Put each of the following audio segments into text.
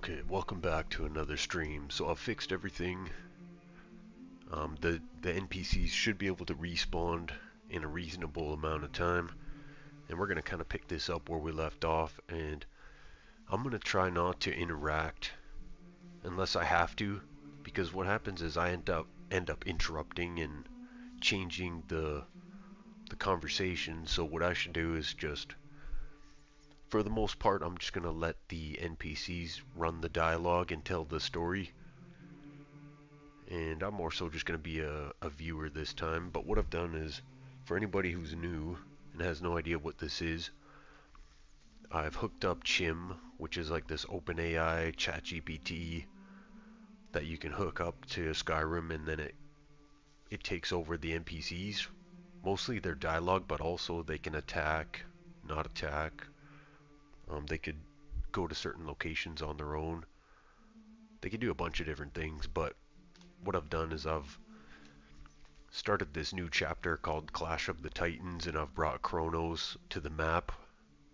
Okay, welcome back to another stream. So I've fixed everything. The NPCs should be able to respawn in a reasonable amount of time. And we're going to kind of pick this up where we left off. And I'm going to try not to interact unless I have to. Because what happens is I end up interrupting and changing the conversation. So what I should do is just, for the most part, I'm just going to let the NPCs run the dialogue and tell the story. And I'm more so just going to be a viewer this time. But what I've done is, for anybody who's new and has no idea what this is, I've hooked up Chim, which is like this OpenAI ChatGPT that you can hook up to Skyrim, and then it takes over the NPCs. Mostly their dialogue, but also they can attack, not attack. They could go to certain locations on their own. They could do a bunch of different things, but what I've done is I've started this new chapter called Clash of the Titans, and I've brought Kronos to the map.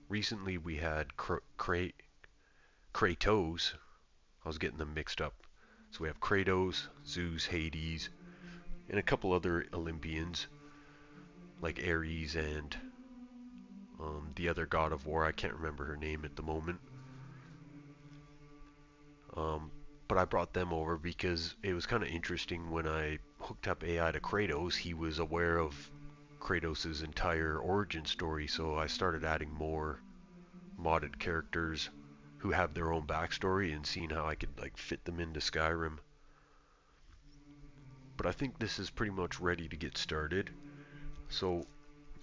Recently we had Kratos. I was getting them mixed up. So we have Kratos, Zeus, Hades, and a couple other Olympians like Ares and the other god of war. I can't remember her name at the moment. But I brought them over because it was kind of interesting when I hooked up AI to Kratos. He was aware of Kratos' entire origin story, so I started adding more modded characters who have their own backstory and seeing how I could like fit them into Skyrim. But I think this is pretty much ready to get started. So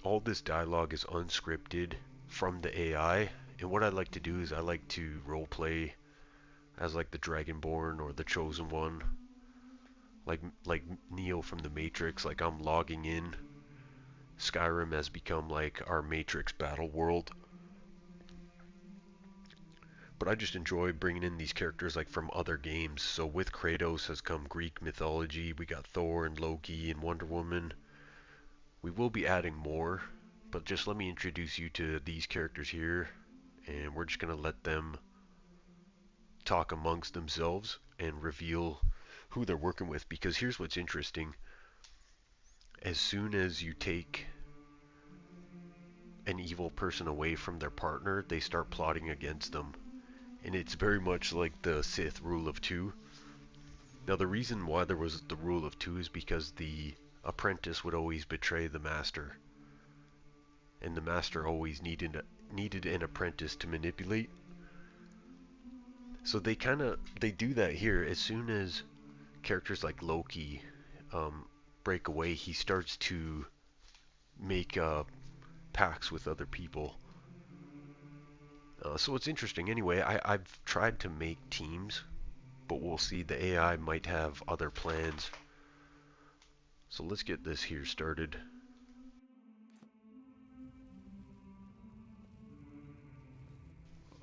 all this dialogue is unscripted from the AI, and what I like to do is I like to roleplay as like the Dragonborn or the Chosen One, like Neo from the Matrix. Like I'm logging in. Skyrim has become like our Matrix battle world. But I just enjoy bringing in these characters like from other games. So with Kratos has come Greek mythology. We got Thor and Loki and Wonder Woman. We will be adding more, but just let me introduce you to these characters here, and we're just gonna let them talk amongst themselves and reveal who they're working with. Because here's what's interesting: as soon as you take an evil person away from their partner, they start plotting against them. And it's very much like the Sith rule of two. Now the reason why there was the rule of two is because the apprentice would always betray the master, and the master always needed an apprentice to manipulate. So they do that here. As soon as characters like Loki break away, he starts to make pacts with other people. So it's interesting. Anyway, I've tried to make teams, but we'll see. The AI might have other plans. So let's get this here started.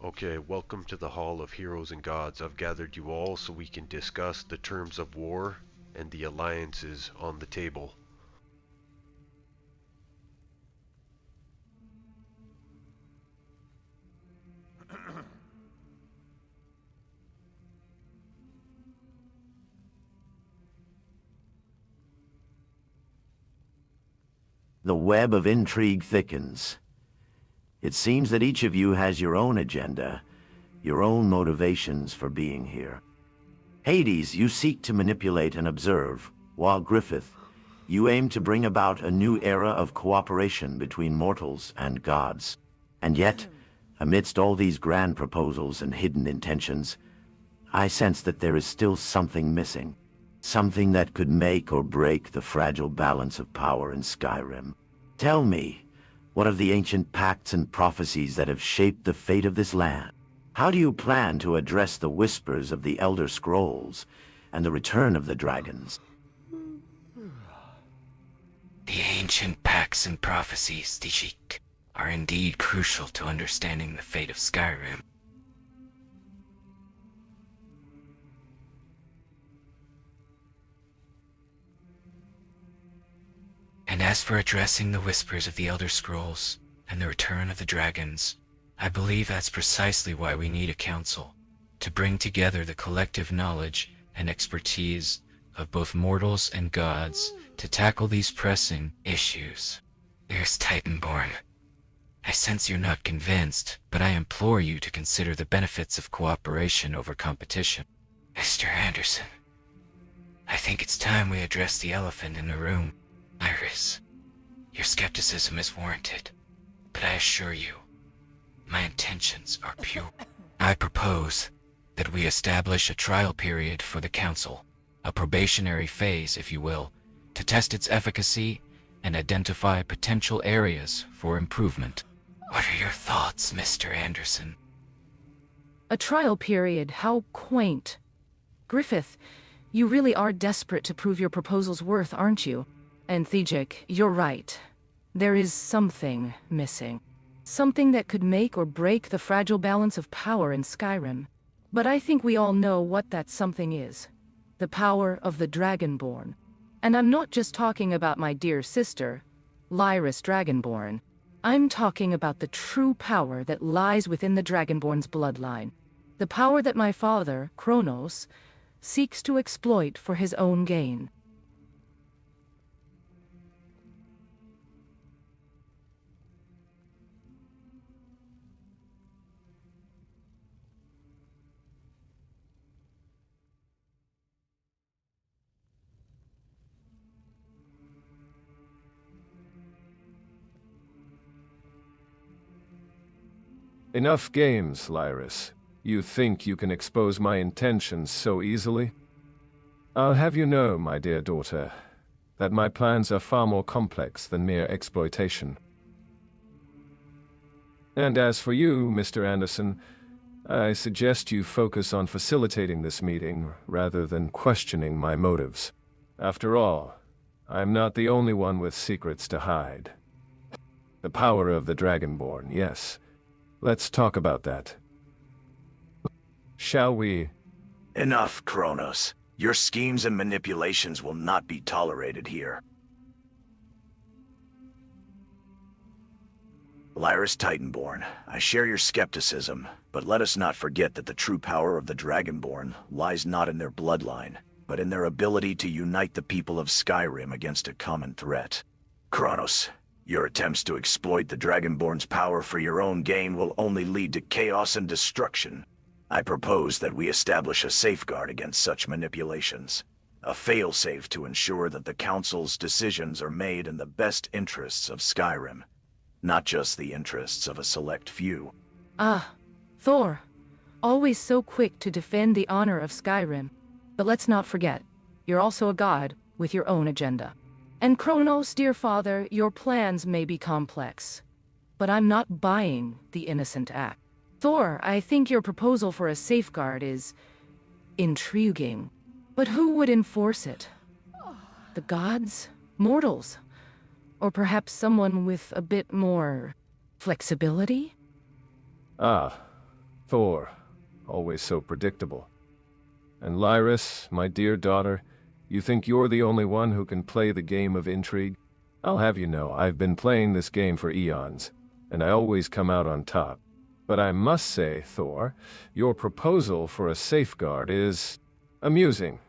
Okay, welcome to the Hall of Heroes and Gods. I've gathered you all so we can discuss the terms of war and the alliances on the table. The web of intrigue thickens. It seems that each of you has your own agenda, your own motivations for being here. Hades, you seek to manipulate and observe, while Griffith, you aim to bring about a new era of cooperation between mortals and gods. And yet, amidst all these grand proposals and hidden intentions, I sense that there is still something missing. Something that could make or break the fragile balance of power in Skyrim. Tell me, what of the ancient pacts and prophecies that have shaped the fate of this land? How do you plan to address the whispers of the Elder Scrolls and the return of the dragons? The ancient pacts and prophecies, Dijik, are indeed crucial to understanding the fate of Skyrim. And as for addressing the whispers of the Elder Scrolls and the return of the dragons, I believe that's precisely why we need a council. to bring together the collective knowledge and expertise of both mortals and gods to tackle these pressing issues. There's Titanborn. I sense you're not convinced, but I implore you to consider the benefits of cooperation over competition. Mr. Anderson, I think it's time we address the elephant in the room. Iris, your skepticism is warranted, but I assure you, my intentions are pure. I propose that we establish a trial period for the Council, a probationary phase, if you will, to test its efficacy and identify potential areas for improvement. What are your thoughts, Mr. Anderson? A trial period, how quaint. Griffith, you really are desperate to prove your proposal's worth, aren't you? And Thijik, you're right. There is something missing. Something that could make or break the fragile balance of power in Skyrim. But I think we all know what that something is. The power of the Dragonborn. And I'm not just talking about my dear sister, Lyris Dragonborn. I'm talking about the true power that lies within the Dragonborn's bloodline. The power that my father, Kronos, seeks to exploit for his own gain. Enough games, Lyris. You think you can expose my intentions so easily? I'll have you know, my dear daughter, that my plans are far more complex than mere exploitation. And as for you, Mr. Anderson, I suggest you focus on facilitating this meeting rather than questioning my motives. After all, I'm not the only one with secrets to hide. The power of the Dragonborn, yes. Let's talk about that. Shall we? Enough, Kronos. Your schemes and manipulations will not be tolerated here. Lyris Titanborn, I share your skepticism, but let us not forget that the true power of the Dragonborn lies not in their bloodline, but in their ability to unite the people of Skyrim against a common threat. Kronos, your attempts to exploit the Dragonborn's power for your own gain will only lead to chaos and destruction. I propose that we establish a safeguard against such manipulations. A failsafe to ensure that the Council's decisions are made in the best interests of Skyrim, not just the interests of a select few. Ah, Thor. Always so quick to defend the honor of Skyrim. But let's not forget, you're also a god with your own agenda. And Kronos, dear father, your plans may be complex. But I'm not buying the innocent act. Thor, I think your proposal for a safeguard is intriguing. But who would enforce it? The gods? Mortals? Or perhaps someone with a bit more flexibility? Ah, Thor. Always so predictable. And Lyris, my dear daughter, you think you're the only one who can play the game of intrigue? I'll have you know, I've been playing this game for eons, and I always come out on top. But I must say, Thor, your proposal for a safeguard is amusing.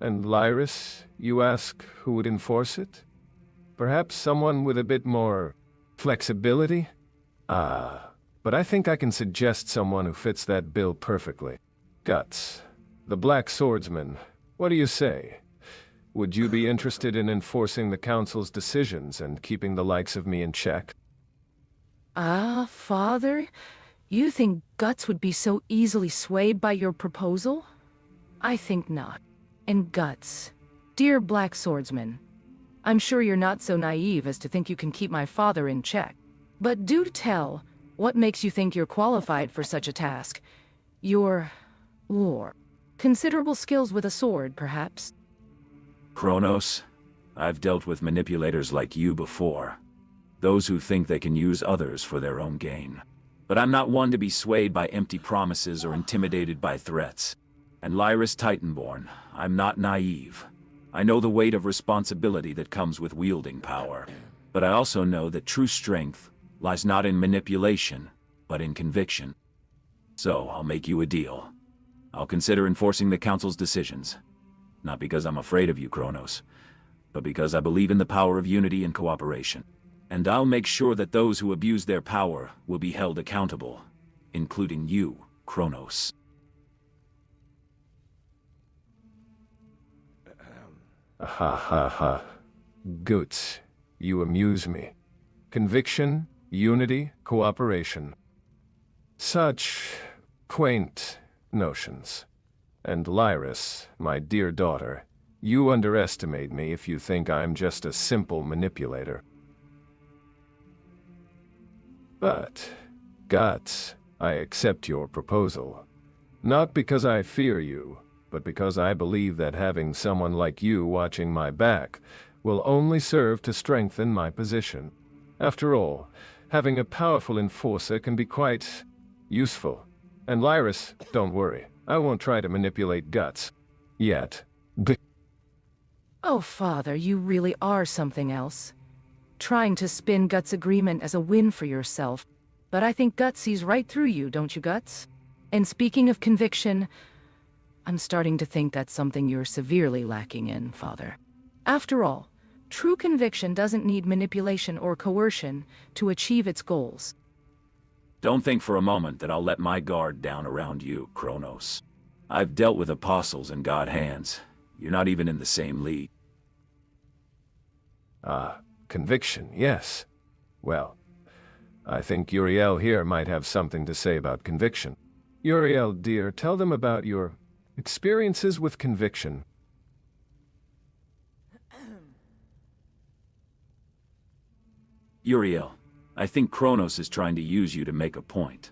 And Lyris, you ask who would enforce it? Perhaps someone with a bit more flexibility? Ah, but I think I can suggest someone who fits that bill perfectly. Guts, the Black Swordsman. What do you say? Would you be interested in enforcing the Council's decisions and keeping the likes of me in check? Ah, father? You think Guts would be so easily swayed by your proposal? I think not. And Guts, dear Black Swordsman, I'm sure you're not so naive as to think you can keep my father in check. But do tell, what makes you think you're qualified for such a task? Your war. Considerable skills with a sword, perhaps? Kronos, I've dealt with manipulators like you before. Those who think they can use others for their own gain. But I'm not one to be swayed by empty promises or intimidated by threats. And Lyris Titanborn, I'm not naive. I know the weight of responsibility that comes with wielding power. But I also know that true strength lies not in manipulation, but in conviction. So I'll make you a deal. I'll consider enforcing the Council's decisions. Not because I'm afraid of you, Kronos, but because I believe in the power of unity and cooperation. And I'll make sure that those who abuse their power will be held accountable, including you, Kronos. Ha ha ha. Goots, you amuse me. Conviction, unity, cooperation. Such quaint notions. And Lyris, my dear daughter, you underestimate me if you think I'm just a simple manipulator. But, Guts, I accept your proposal. Not because I fear you, but because I believe that having someone like you watching my back will only serve to strengthen my position. After all, having a powerful enforcer can be quite useful. And Lyris, don't worry, I won't try to manipulate Guts. Yet. Oh, Father, you really are something else. Trying to spin Guts' agreement as a win for yourself. But I think Guts sees right through you, don't you, Guts? And speaking of conviction, I'm starting to think that's something you're severely lacking in, Father. After all, true conviction doesn't need manipulation or coercion to achieve its goals. Don't think for a moment that I'll let my guard down around you, Kronos. I've dealt with apostles and god hands. You're not even in the same league. Conviction, yes. Well, I think Uriel here might have something to say about conviction. Uriel, dear, tell them about your experiences with conviction. Uriel, I think Kronos is trying to use you to make a point.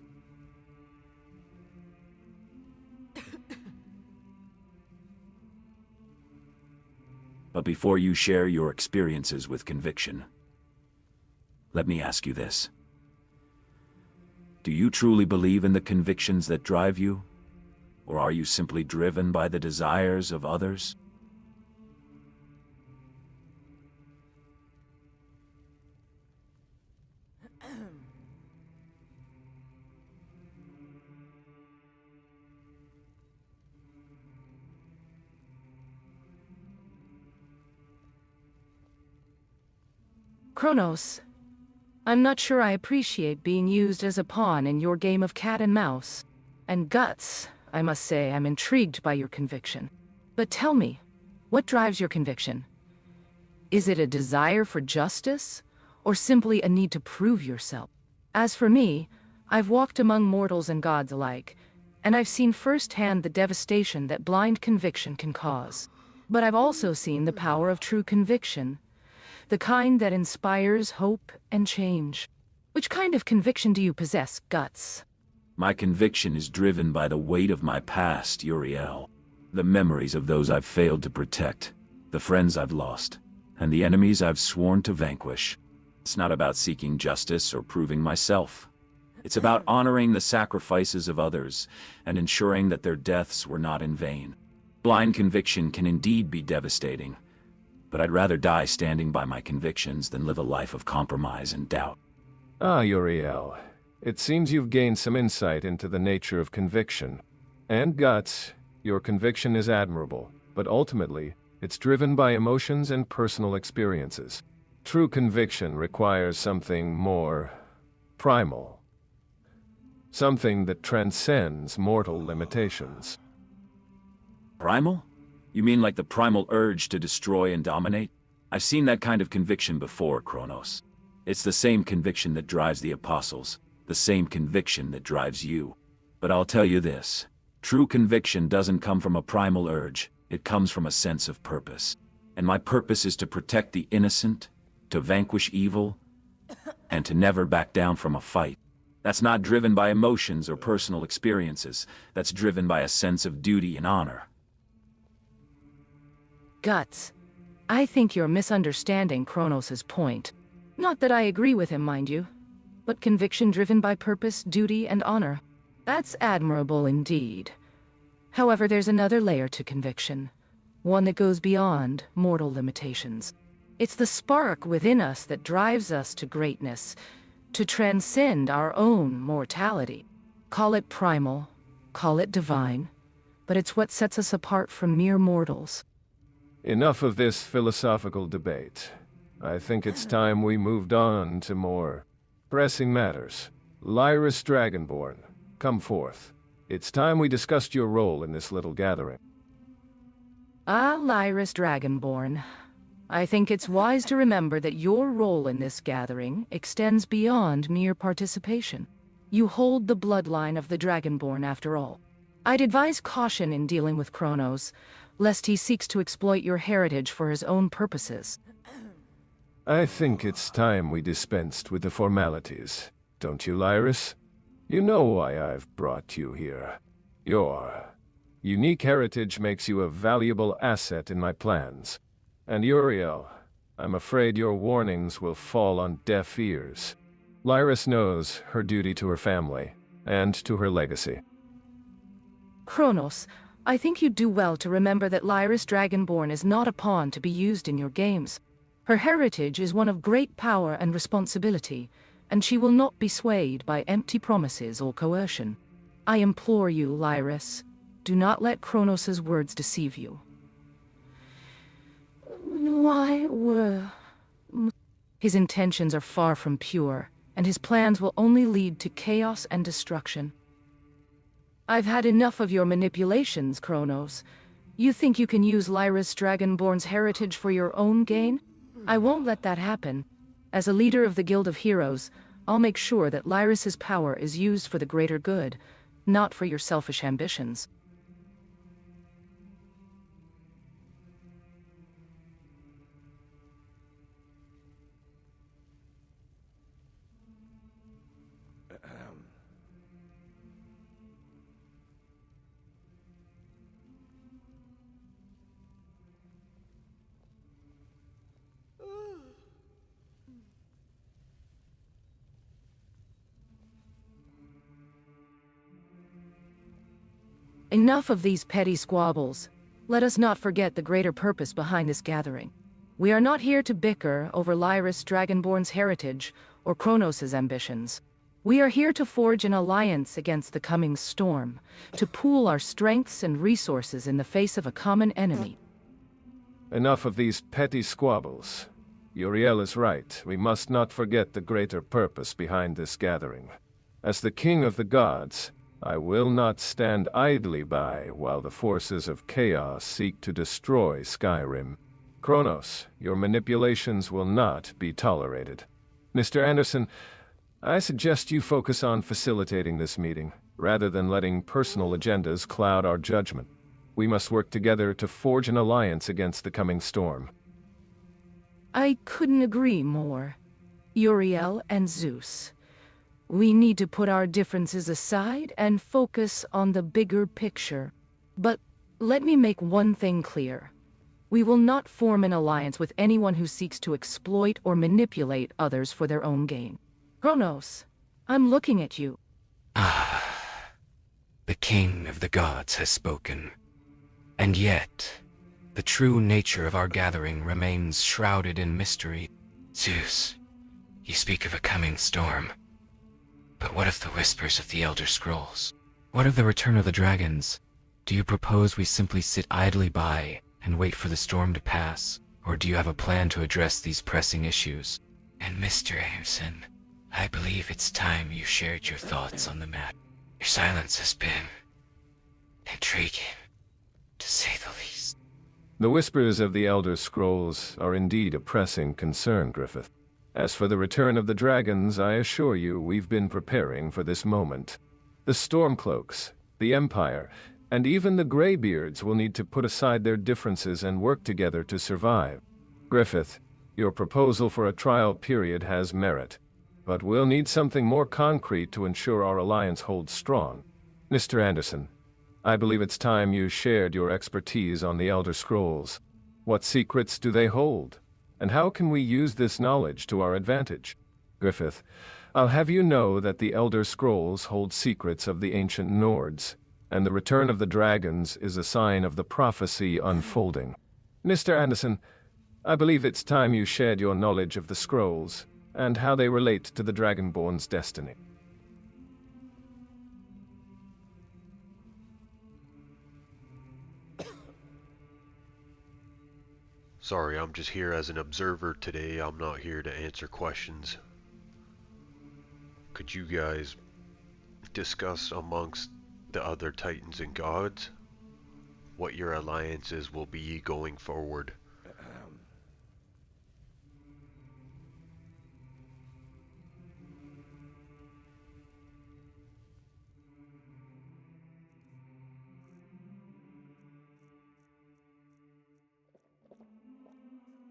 But before you share your experiences with conviction, let me ask you this. Do you truly believe in the convictions that drive you? Or are you simply driven by the desires of others? Kronos, I'm not sure I appreciate being used as a pawn in your game of cat and mouse. And Guts, I must say I'm intrigued by your conviction. But tell me, what drives your conviction? Is it a desire for justice, or simply a need to prove yourself? As for me, I've walked among mortals and gods alike, and I've seen firsthand the devastation that blind conviction can cause. But I've also seen the power of true conviction, the kind that inspires hope and change. Which kind of conviction do you possess, Guts? My conviction is driven by the weight of my past, Uriel. The memories of those I've failed to protect, the friends I've lost, and the enemies I've sworn to vanquish. It's not about seeking justice or proving myself. It's about honoring the sacrifices of others and ensuring that their deaths were not in vain. Blind conviction can indeed be devastating, but I'd rather die standing by my convictions than live a life of compromise and doubt. Ah, Uriel. It seems you've gained some insight into the nature of conviction. And Guts, your conviction is admirable, but ultimately, it's driven by emotions and personal experiences. True conviction requires something more primal. Something that transcends mortal limitations. Primal? You mean like the primal urge to destroy and dominate? I've seen that kind of conviction before, Kronos. It's the same conviction that drives the apostles, the same conviction that drives you. But I'll tell you this, true conviction doesn't come from a primal urge, it comes from a sense of purpose. And my purpose is to protect the innocent, to vanquish evil, and to never back down from a fight. That's not driven by emotions or personal experiences, that's driven by a sense of duty and honor. Guts, I think you're misunderstanding Kronos' point. Not that I agree with him, mind you, but conviction driven by purpose, duty, and honor. That's admirable indeed. However, there's another layer to conviction, one that goes beyond mortal limitations. It's the spark within us that drives us to greatness, to transcend our own mortality. Call it primal, call it divine, but it's what sets us apart from mere mortals. Enough of this philosophical debate. I think it's time we moved on to more pressing matters. Lyris Dragonborn, come forth. It's time we discussed your role in this little gathering. Ah, Lyris Dragonborn. I think it's wise to remember that your role in this gathering extends beyond mere participation. You hold the bloodline of the Dragonborn, after all. I'd advise caution in dealing with Kronos, lest he seeks to exploit your heritage for his own purposes. I think it's time we dispensed with the formalities. Don't you, Lyris? You know why I've brought you here. Your unique heritage makes you a valuable asset in my plans. And Uriel, I'm afraid your warnings will fall on deaf ears. Lyris knows her duty to her family, and to her legacy. Kronos, I think you'd do well to remember that Lyris Dragonborn is not a pawn to be used in your games. Her heritage is one of great power and responsibility, and she will not be swayed by empty promises or coercion. I implore you, Lyris, do not let Kronos' words deceive you. Why were... His intentions are far from pure, and his plans will only lead to chaos and destruction. I've had enough of your manipulations, Kronos. You think you can use Lyris Dragonborn's heritage for your own gain? I won't let that happen. As a leader of the Guild of Heroes, I'll make sure that Lyris's power is used for the greater good, not for your selfish ambitions. Enough of these petty squabbles. Let us not forget the greater purpose behind this gathering. We are not here to bicker over Lyris Dragonborn's heritage or Kronos' ambitions. We are here to forge an alliance against the coming storm, to pool our strengths and resources in the face of a common enemy. Enough of these petty squabbles. Uriel is right. We must not forget the greater purpose behind this gathering. As the king of the gods, I will not stand idly by while the forces of chaos seek to destroy Skyrim. Kronos, your manipulations will not be tolerated. Mr. Anderson, I suggest you focus on facilitating this meeting, rather than letting personal agendas cloud our judgment. We must work together to forge an alliance against the coming storm. I couldn't agree more. Uriel and Zeus. We need to put our differences aside and focus on the bigger picture. But let me make one thing clear. We will not form an alliance with anyone who seeks to exploit or manipulate others for their own gain. Kronos, I'm looking at you. The king of the gods has spoken. And yet, the true nature of our gathering remains shrouded in mystery. Zeus, you speak of a coming storm. But what of the whispers of the Elder Scrolls? What of the return of the dragons? Do you propose we simply sit idly by and wait for the storm to pass? Or do you have a plan to address these pressing issues? And Mr. Anderson, I believe it's time you shared your thoughts on the matter. Your silence has been intriguing, to say the least. The whispers of the Elder Scrolls are indeed a pressing concern, Griffith. As for the return of the dragons, I assure you we've been preparing for this moment. The Stormcloaks, the Empire, and even the Greybeards will need to put aside their differences and work together to survive. Griffith, your proposal for a trial period has merit, but we'll need something more concrete to ensure our alliance holds strong. Mr. Anderson, I believe it's time you shared your expertise on the Elder Scrolls. What secrets do they hold? And how can we use this knowledge to our advantage? Griffith, I'll have you know that the Elder Scrolls hold secrets of the ancient Nords, and the return of the dragons is a sign of the prophecy unfolding. Mr. Anderson, I believe it's time you shared your knowledge of the scrolls, and how they relate to the Dragonborn's destiny. Sorry, I'm just here as an observer today. I'm not here to answer questions. Could you guys discuss amongst the other Titans and gods what your alliances will be going forward?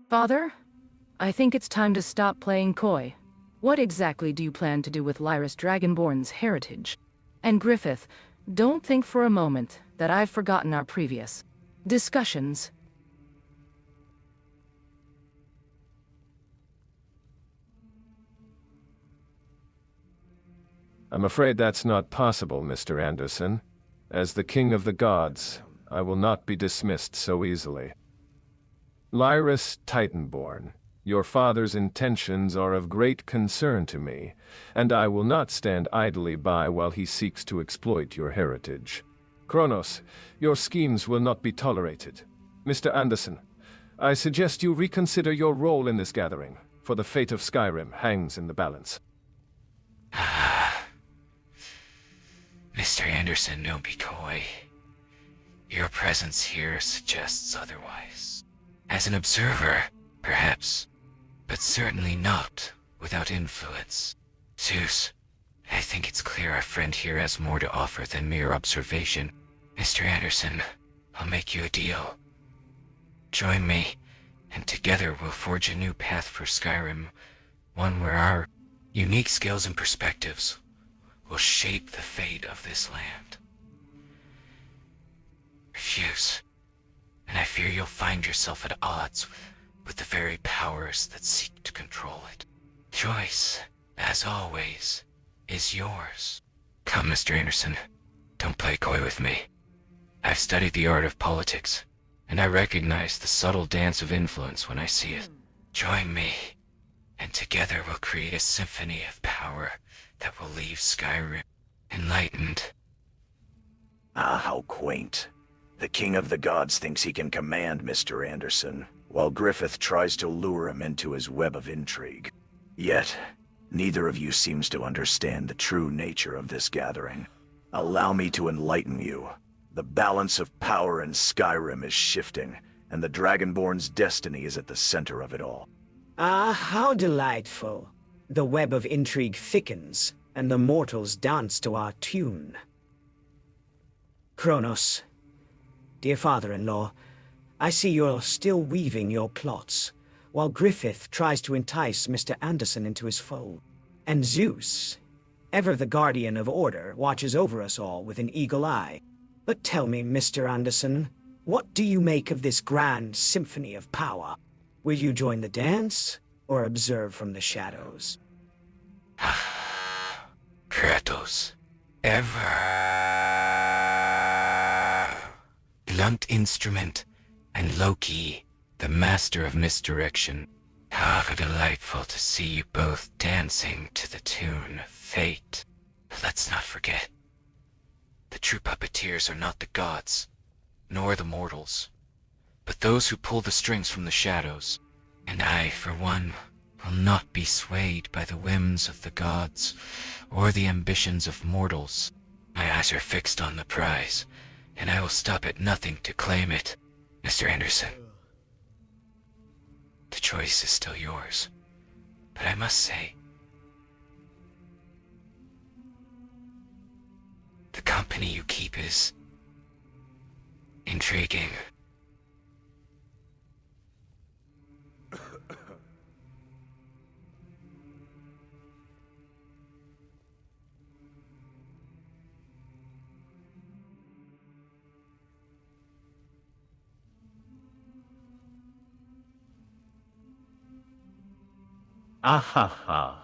Father, I think it's time to stop playing coy. What exactly do you plan to do with Lyris Dragonborn's heritage? And Griffith, don't think for a moment that I've forgotten our previous discussions. I'm afraid that's not possible, Mr. Anderson. As the King of the Gods, I will not be dismissed so easily. Lyris Titanborn, your father's intentions are of great concern to me, and I will not stand idly by while he seeks to exploit your heritage. Kronos, your schemes will not be tolerated. Mr. Anderson, I suggest you reconsider your role in this gathering, for the fate of Skyrim hangs in the balance. Mr. Anderson, don't be coy. Your presence here suggests otherwise. As an observer, perhaps, but certainly not without influence. Zeus, I think it's clear our friend here has more to offer than mere observation. Mr. Anderson, I'll make you a deal. Join me, and together we'll forge a new path for Skyrim, one where our unique skills and perspectives will shape the fate of this land. Refuse, and I fear you'll find yourself at odds with the very powers that seek to control it. Choice, as always, is yours. Come, Mr. Anderson, don't play coy with me. I've studied the art of politics, and I recognize the subtle dance of influence when I see it. Join me, and together we'll create a symphony of power that will leave Skyrim enlightened. Ah, how quaint. The King of the Gods thinks he can command Mr. Anderson, while Griffith tries to lure him into his web of intrigue. Yet, neither of you seems to understand the true nature of this gathering. Allow me to enlighten you. The balance of power in Skyrim is shifting, and the Dragonborn's destiny is at the center of it all. Ah, how delightful. The web of intrigue thickens, and the mortals dance to our tune. Kronos, dear father-in-law, I see you're still weaving your plots, while Griffith tries to entice Mr. Anderson into his fold. And Zeus, ever the guardian of order, watches over us all with an eagle eye. But tell me, Mr. Anderson, what do you make of this grand symphony of power? Will you join the dance, or observe from the shadows? Kratos, ever blunt instrument, and Loki, the master of misdirection. How delightful to see you both dancing to the tune of fate. But let's not forget, the true puppeteers are not the gods, nor the mortals, but those who pull the strings from the shadows. And I, for one, will not be swayed by the whims of the gods or the ambitions of mortals. My eyes are fixed on the prize, and I will stop at nothing to claim it. Mr. Anderson, the choice is still yours, but I must say, the company you keep is intriguing. Ahaha.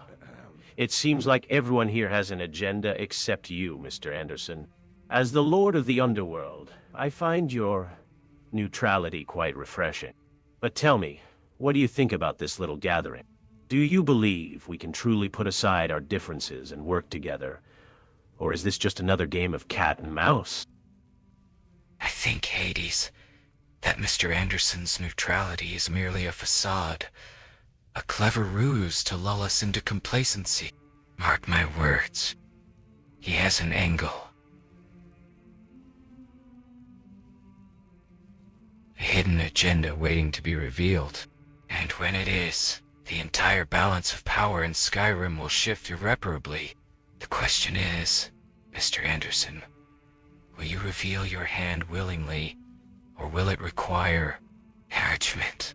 It seems like everyone here has an agenda except you, Mr. Anderson. As the Lord of the Underworld, I find your neutrality quite refreshing. But tell me, what do you think about this little gathering? Do you believe we can truly put aside our differences and work together? Or is this just another game of cat and mouse? I think, Hades, that Mr. Anderson's neutrality is merely a facade, a clever ruse to lull us into complacency. Mark my words, he has an angle. A hidden agenda waiting to be revealed. And when it is, the entire balance of power in Skyrim will shift irreparably. The question is, Mr. Anderson, will you reveal your hand willingly, or will it require encouragement?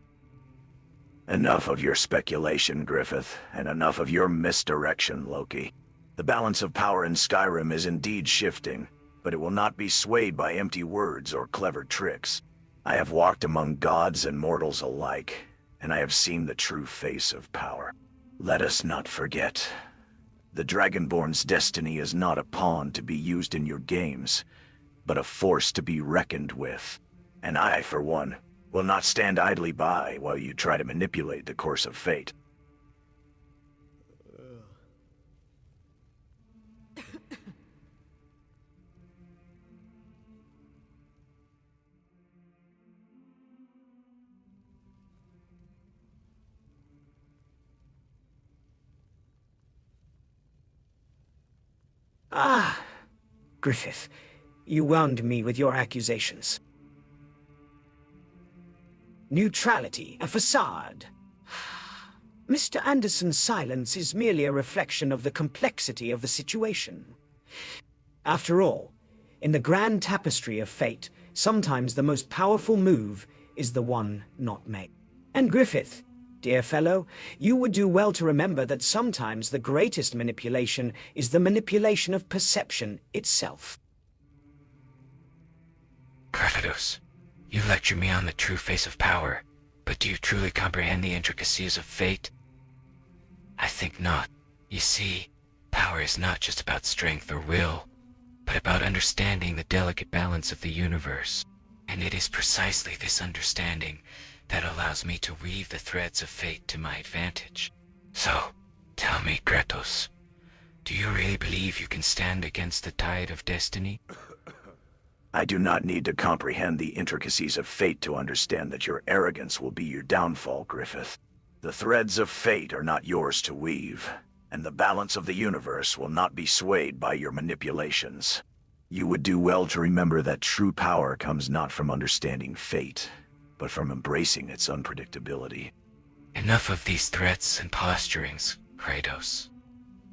Enough of your speculation, Griffith, and enough of your misdirection, Loki. The balance of power in Skyrim is indeed shifting, but it will not be swayed by empty words or clever tricks. I have walked among gods and mortals alike, and I have seen the true face of power. Let us not forget. The Dragonborn's destiny is not a pawn to be used in your games, but a force to be reckoned with. And I, for one, will not stand idly by while you try to manipulate the course of fate. Ah, Griffith, you wound me with your accusations. Neutrality, a facade. Mr. Anderson's silence is merely a reflection of the complexity of the situation. After all, in the grand tapestry of fate, sometimes the most powerful move is the one not made. And Griffith, dear fellow, you would do well to remember that sometimes the greatest manipulation is the manipulation of perception itself. Kratos, you lecture me on the true face of power, but do you truly comprehend the intricacies of fate? I think not. You see, power is not just about strength or will, but about understanding the delicate balance of the universe. And it is precisely this understanding that allows me to weave the threads of fate to my advantage. So, tell me, Kratos, do you really believe you can stand against the tide of destiny? I do not need to comprehend the intricacies of fate to understand that your arrogance will be your downfall, Griffith. The threads of fate are not yours to weave, and the balance of the universe will not be swayed by your manipulations. You would do well to remember that true power comes not from understanding fate, but from embracing its unpredictability. Enough of these threats and posturings, Kratos.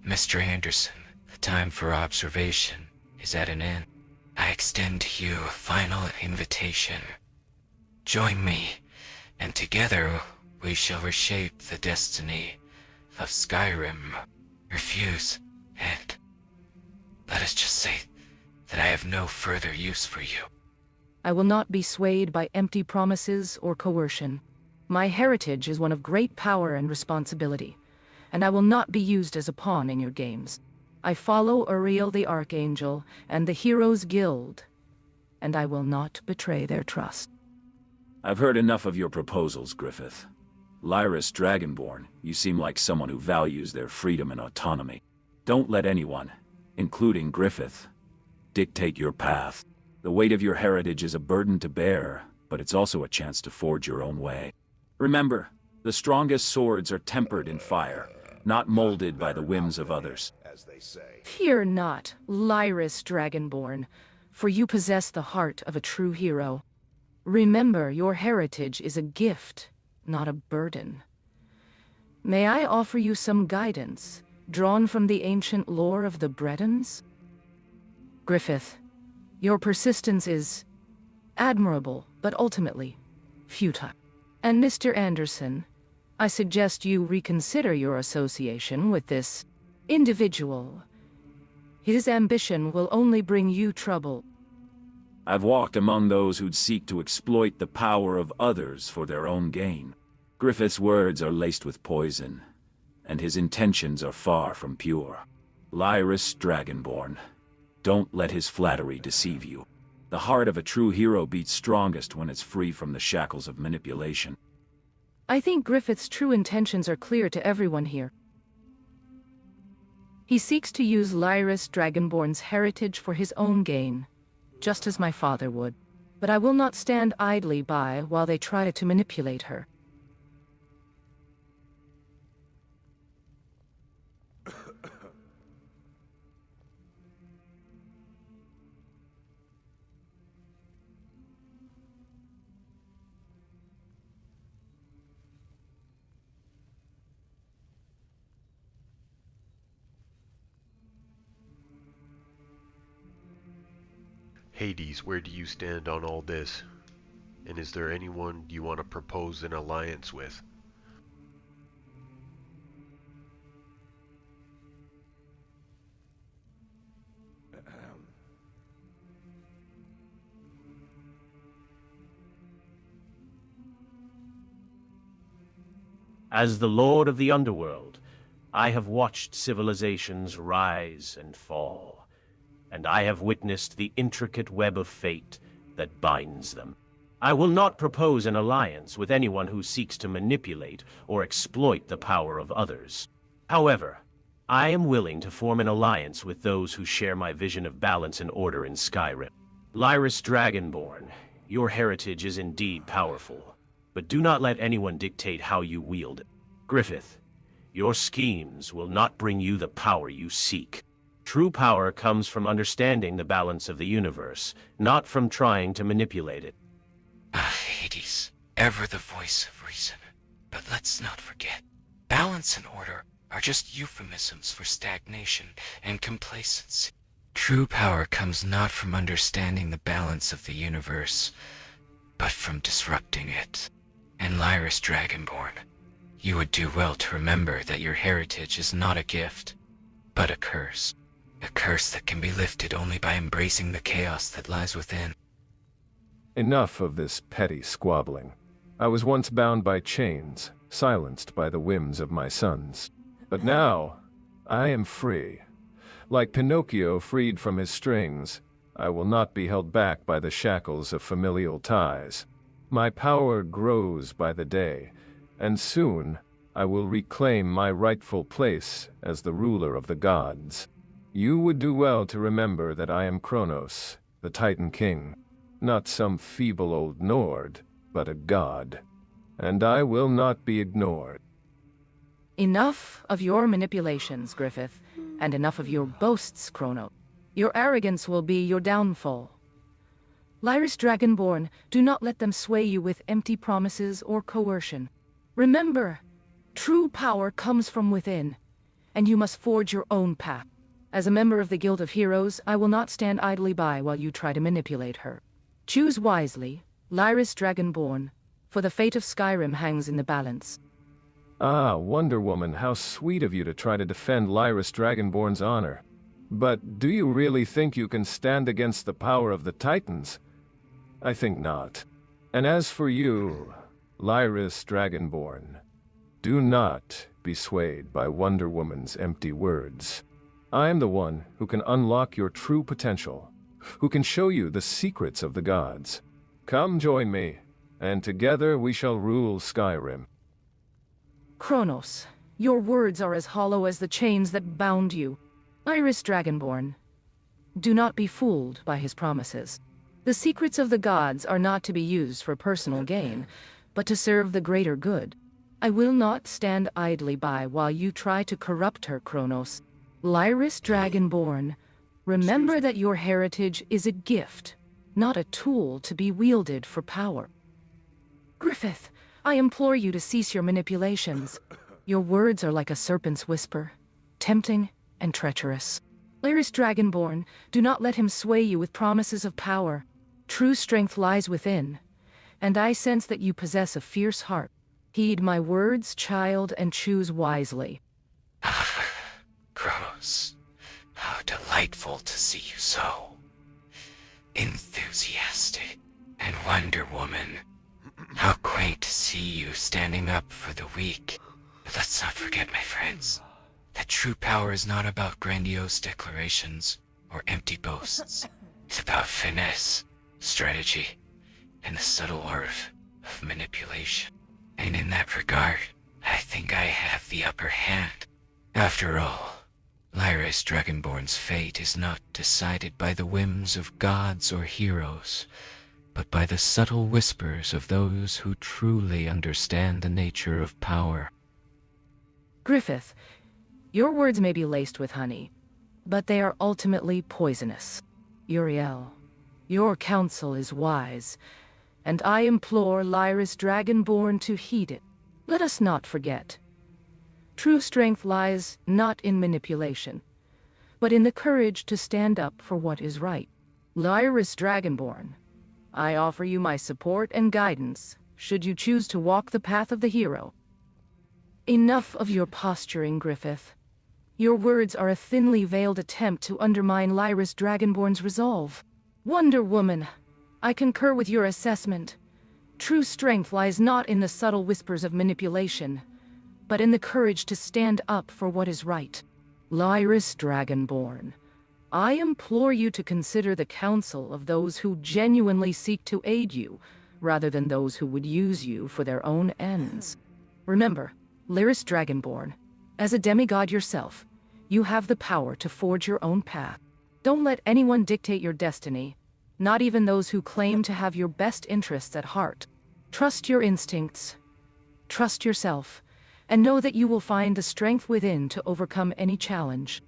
Mr. Anderson, the time for observation is at an end. I extend to you a final invitation. Join me, and together we shall reshape the destiny of Skyrim. Refuse, and let us just say that I have no further use for you. I will not be swayed by empty promises or coercion. My heritage is one of great power and responsibility, and I will not be used as a pawn in your games. I follow Uriel the Archangel and the Heroes Guild, and I will not betray their trust. I've heard enough of your proposals, Griffith. Lyris Dragonborn, you seem like someone who values their freedom and autonomy. Don't let anyone, including Griffith, dictate your path. The weight of your heritage is a burden to bear, but it's also a chance to forge your own way. Remember, the strongest swords are tempered in fire, not molded by the whims of others. Fear not, Lyris Dragonborn, for you possess the heart of a true hero. Remember, your heritage is a gift, not a burden. May I offer you some guidance, drawn from the ancient lore of the Bretons? Griffith, your persistence is admirable, but ultimately futile. And Mr. Anderson, I suggest you reconsider your association with this individual. His ambition will only bring you trouble. I've walked among those who'd seek to exploit the power of others for their own gain. Griffith's words are laced with poison, and his intentions are far from pure. Lyris Dragonborn, don't let his flattery deceive you. The heart of a true hero beats strongest when it's free from the shackles of manipulation. I think Griffith's true intentions are clear to everyone here. He seeks to use Lyris Dragonborn's heritage for his own gain, just as my father would. but I will not stand idly by while they try to manipulate her. Hades, where do you stand on all this? And is there anyone you want to propose an alliance with? As the Lord of the Underworld, I have watched civilizations rise and fall, and I have witnessed the intricate web of fate that binds them. I will not propose an alliance with anyone who seeks to manipulate or exploit the power of others. However, I am willing to form an alliance with those who share my vision of balance and order in Skyrim. Lyris Dragonborn, your heritage is indeed powerful, but do not let anyone dictate how you wield it. Griffith, your schemes will not bring you the power you seek. True power comes from understanding the balance of the universe, not from trying to manipulate it. Hades, ever the voice of reason. But let's not forget, balance and order are just euphemisms for stagnation and complacency. True power comes not from understanding the balance of the universe, but from disrupting it. And Lyris Dragonborn, you would do well to remember that your heritage is not a gift, but a curse. A curse that can be lifted only by embracing the chaos that lies within. Enough of this petty squabbling. I was once bound by chains, silenced by the whims of my sons. But now, I am free. Like Pinocchio freed from his strings, I will not be held back by the shackles of familial ties. My power grows by the day, and soon I will reclaim my rightful place as the ruler of the gods. You would do well to remember that I am Kronos, the Titan King, not some feeble old Nord, but a god. And I will not be ignored. Enough of your manipulations, Griffith, and enough of your boasts, Kronos. Your arrogance will be your downfall. Lyris Dragonborn, do not let them sway you with empty promises or coercion. Remember, true power comes from within, and you must forge your own path. As a member of the Guild of Heroes, I will not stand idly by while you try to manipulate her. Choose wisely, Lyris Dragonborn, for the fate of Skyrim hangs in the balance. Ah, Wonder Woman, how sweet of you to try to defend Lyris Dragonborn's honor. But do you really think you can stand against the power of the Titans? I think not. And as for you, Lyris Dragonborn, do not be swayed by Wonder Woman's empty words. I am the one who can unlock your true potential, who can show you the secrets of the gods. Come join me, and together we shall rule Skyrim. Kronos, your words are as hollow as the chains that bound you. Lyris Dragonborn, do not be fooled by his promises. The secrets of the gods are not to be used for personal gain, but to serve the greater good. I will not stand idly by while you try to corrupt her, Kronos. Lyris Dragonborn, remember that your heritage is a gift, not a tool to be wielded for power. Griffith, I implore you to cease your manipulations. Your words are like a serpent's whisper, tempting and treacherous. Lyris Dragonborn, do not let him sway you with promises of power. True strength lies within, and I sense that you possess a fierce heart. Heed my words, child, and choose wisely. Kronos, how delightful to see you so enthusiastic. And Wonder Woman, how quaint to see you standing up for the weak. But let's not forget, my friends, that true power is not about grandiose declarations or empty boasts. It's about finesse, strategy, and the subtle art of manipulation. And in that regard, I think I have the upper hand. After all, Lyris Dragonborn's fate is not decided by the whims of gods or heroes, but by the subtle whispers of those who truly understand the nature of power. Griffith, your words may be laced with honey, but they are ultimately poisonous. Uriel, your counsel is wise, and I implore Lyris Dragonborn to heed it. Let us not forget. True strength lies not in manipulation, but in the courage to stand up for what is right. Lyris Dragonborn, I offer you my support and guidance, should you choose to walk the path of the hero. Enough of your posturing, Griffith. Your words are a thinly veiled attempt to undermine Lyris Dragonborn's resolve. Wonder Woman, I concur with your assessment. True strength lies not in the subtle whispers of manipulation, but in the courage to stand up for what is right. Lyris Dragonborn, I implore you to consider the counsel of those who genuinely seek to aid you, rather than those who would use you for their own ends. Remember, Lyris Dragonborn, as a demigod yourself, you have the power to forge your own path. Don't let anyone dictate your destiny, not even those who claim to have your best interests at heart. Trust your instincts, trust yourself, and know that you will find the strength within to overcome any challenge.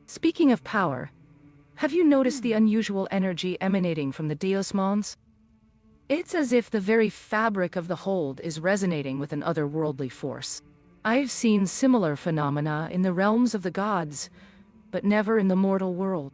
Speaking of power, have you noticed the unusual energy emanating from the Deosmons? It's as if the very fabric of the hold is resonating with an otherworldly force. I've seen similar phenomena in the realms of the gods, but never in the mortal world.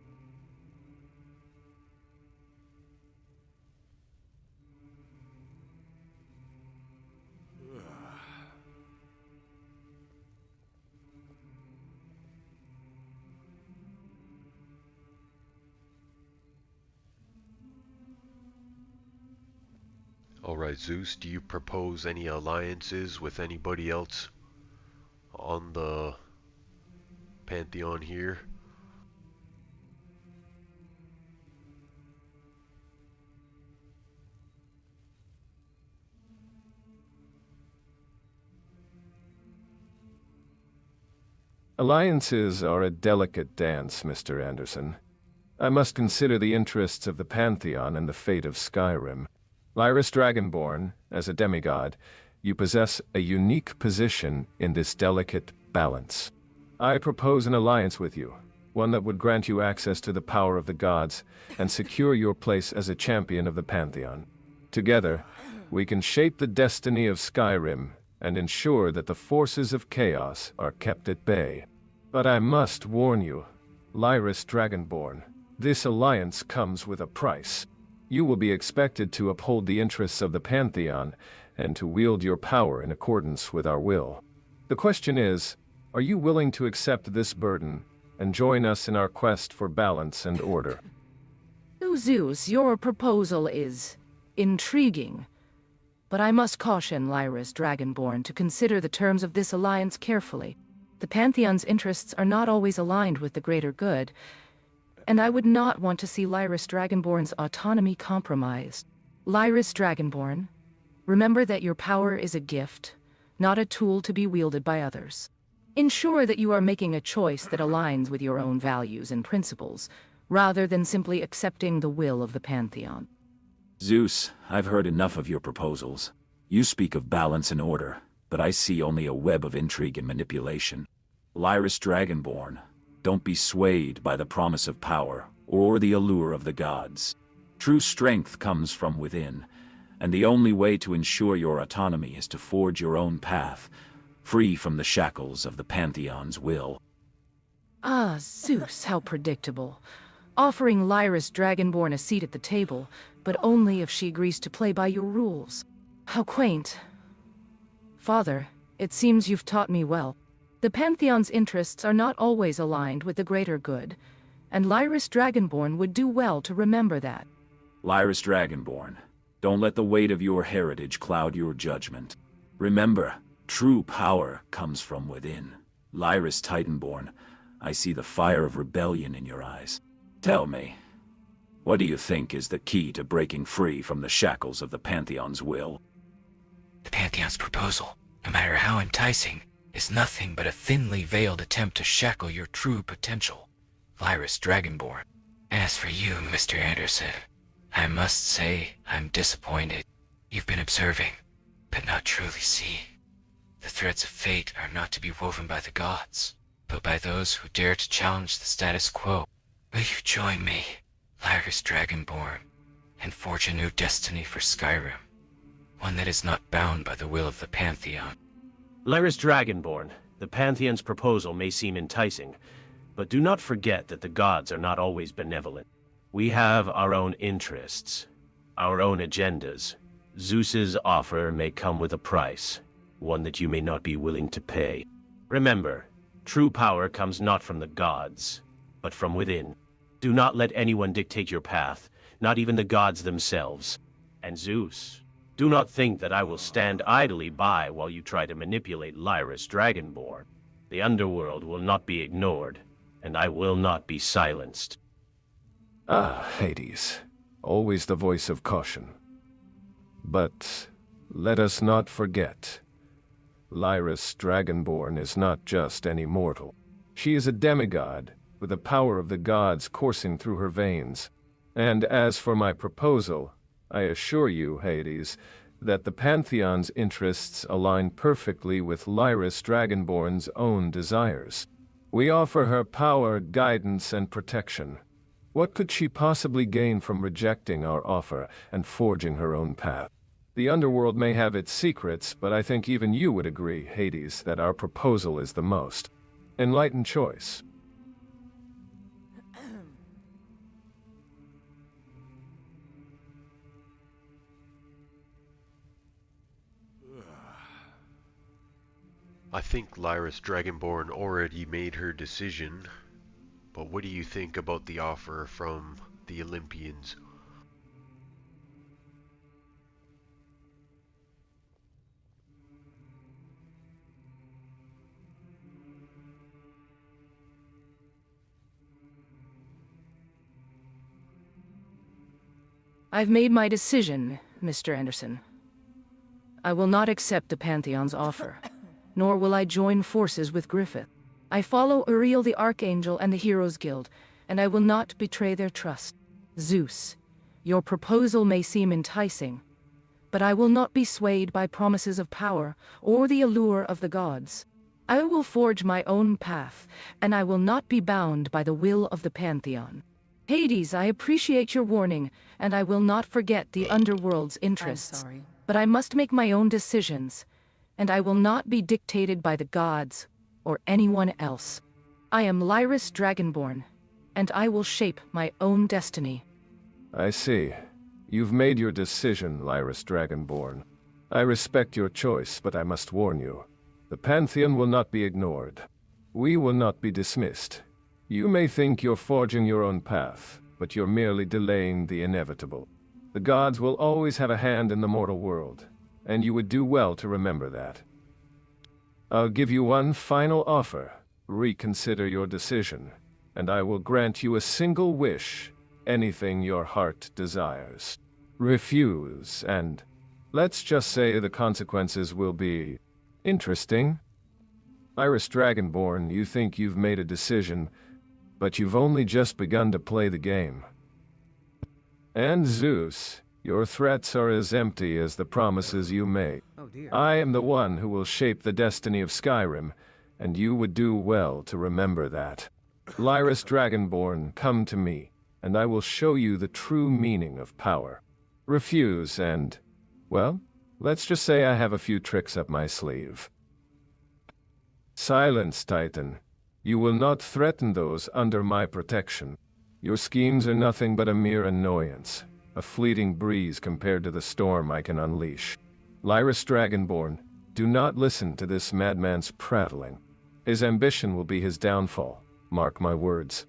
Alright, Zeus, do you propose any alliances with anybody else on the Pantheon here? Alliances are a delicate dance, Mr. Anderson. I must consider the interests of the Pantheon and the fate of Skyrim. Lyris Dragonborn, as a demigod, you possess a unique position in this delicate balance. I propose an alliance with you, one that would grant you access to the power of the gods and secure your place as a champion of the Pantheon. Together, we can shape the destiny of Skyrim and ensure that the forces of chaos are kept at bay. But I must warn you, Lyris Dragonborn, this alliance comes with a price. You will be expected to uphold the interests of the Pantheon and to wield your power in accordance with our will. The question is, are you willing to accept this burden and join us in our quest for balance and order? Oh, Zeus, your proposal is intriguing, but I must caution Lyris Dragonborn to consider the terms of this alliance carefully. The Pantheon's interests are not always aligned with the greater good, and I would not want to see Lyris Dragonborn's autonomy compromised. Lyris Dragonborn, remember that your power is a gift, not a tool to be wielded by others. Ensure that you are making a choice that aligns with your own values and principles, rather than simply accepting the will of the Pantheon. Zeus, I've heard enough of your proposals. You speak of balance and order, but I see only a web of intrigue and manipulation. Lyris Dragonborn, don't be swayed by the promise of power or the allure of the gods. True strength comes from within, and the only way to ensure your autonomy is to forge your own path, free from the shackles of the Pantheon's will. Ah, Zeus, how predictable. offering Lyris Dragonborn a seat at the table, but only if she agrees to play by your rules. How quaint. Father, it seems you've taught me well. The Pantheon's interests are not always aligned with the greater good, and Lyris Dragonborn would do well to remember that. Lyris Dragonborn, don't let the weight of your heritage cloud your judgment. Remember, true power comes from within. Lyris Titanborn, I see the fire of rebellion in your eyes. Tell me, what do you think is the key to breaking free from the shackles of the Pantheon's will? The Pantheon's proposal, no matter how enticing, is nothing but a thinly veiled attempt to shackle your true potential, Lyris Dragonborn. As for you, Mr. Anderson, I must say I'm disappointed. You've been observing, but not truly see. The threads of fate are not to be woven by the gods, but by those who dare to challenge the status quo. Will you join me, Lyris Dragonborn, and forge a new destiny for Skyrim? One that is not bound by the will of the Pantheon. Lyris Dragonborn, the Pantheon's proposal may seem enticing, but do not forget that the gods are not always benevolent. We have our own interests, our own agendas. Zeus's offer may come with a price, one that you may not be willing to pay. Remember, true power comes not from the gods, but from within. Do not let anyone dictate your path, not even the gods themselves. And Zeus, do not think that I will stand idly by while you try to manipulate Lyris Dragonborn. The underworld will not be ignored, and I will not be silenced. Ah, Hades, always the voice of caution. But let us not forget, Lyris Dragonborn is not just any mortal. She is a demigod, with the power of the gods coursing through her veins. And as for my proposal, I assure you, Hades, that the Pantheon's interests align perfectly with Lyris Dragonborn's own desires. We offer her power, guidance, and protection. What could she possibly gain from rejecting our offer and forging her own path? The underworld may have its secrets, but I think even you would agree, Hades, that our proposal is the most enlightened choice. I think Lyris Dragonborn already made her decision, but what do you think about the offer from the Olympians? I've made my decision, Mr. Anderson. I will not accept the Pantheon's offer, nor will I join forces with Griffith. I follow Uriel the Archangel and the Heroes Guild, and I will not betray their trust. Zeus, your proposal may seem enticing, but I will not be swayed by promises of power or the allure of the gods. I will forge my own path, and I will not be bound by the will of the Pantheon. Hades, I appreciate your warning, and I will not forget the underworld's interests. I'm sorry. But I must make my own decisions, and I will not be dictated by the gods or anyone else. I am Lyris Dragonborn, and I will shape my own destiny. I see. You've made your decision, Lyris Dragonborn. I respect your choice, but I must warn you. The Pantheon will not be ignored. We will not be dismissed. You may think you're forging your own path, but you're merely delaying the inevitable. The gods will always have a hand in the mortal world, and you would do well to remember that. I'll give you one final offer. Reconsider your decision, and I will grant you a single wish, anything your heart desires. Refuse, and let's just say the consequences will be interesting. Lyris Dragonborn, you think you've made a decision, but you've only just begun to play the game. And Zeus, your threats are as empty as the promises you made. Oh dear. I am the one who will shape the destiny of Skyrim, and you would do well to remember that. Lyris Dragonborn, come to me, and I will show you the true meaning of power. Refuse and, well, let's just say I have a few tricks up my sleeve. Silence, Titan. You will not threaten those under my protection. Your schemes are nothing but a mere annoyance, a fleeting breeze compared to the storm I can unleash. Lyris Dragonborn, do not listen to this madman's prattling. His ambition will be his downfall, mark my words.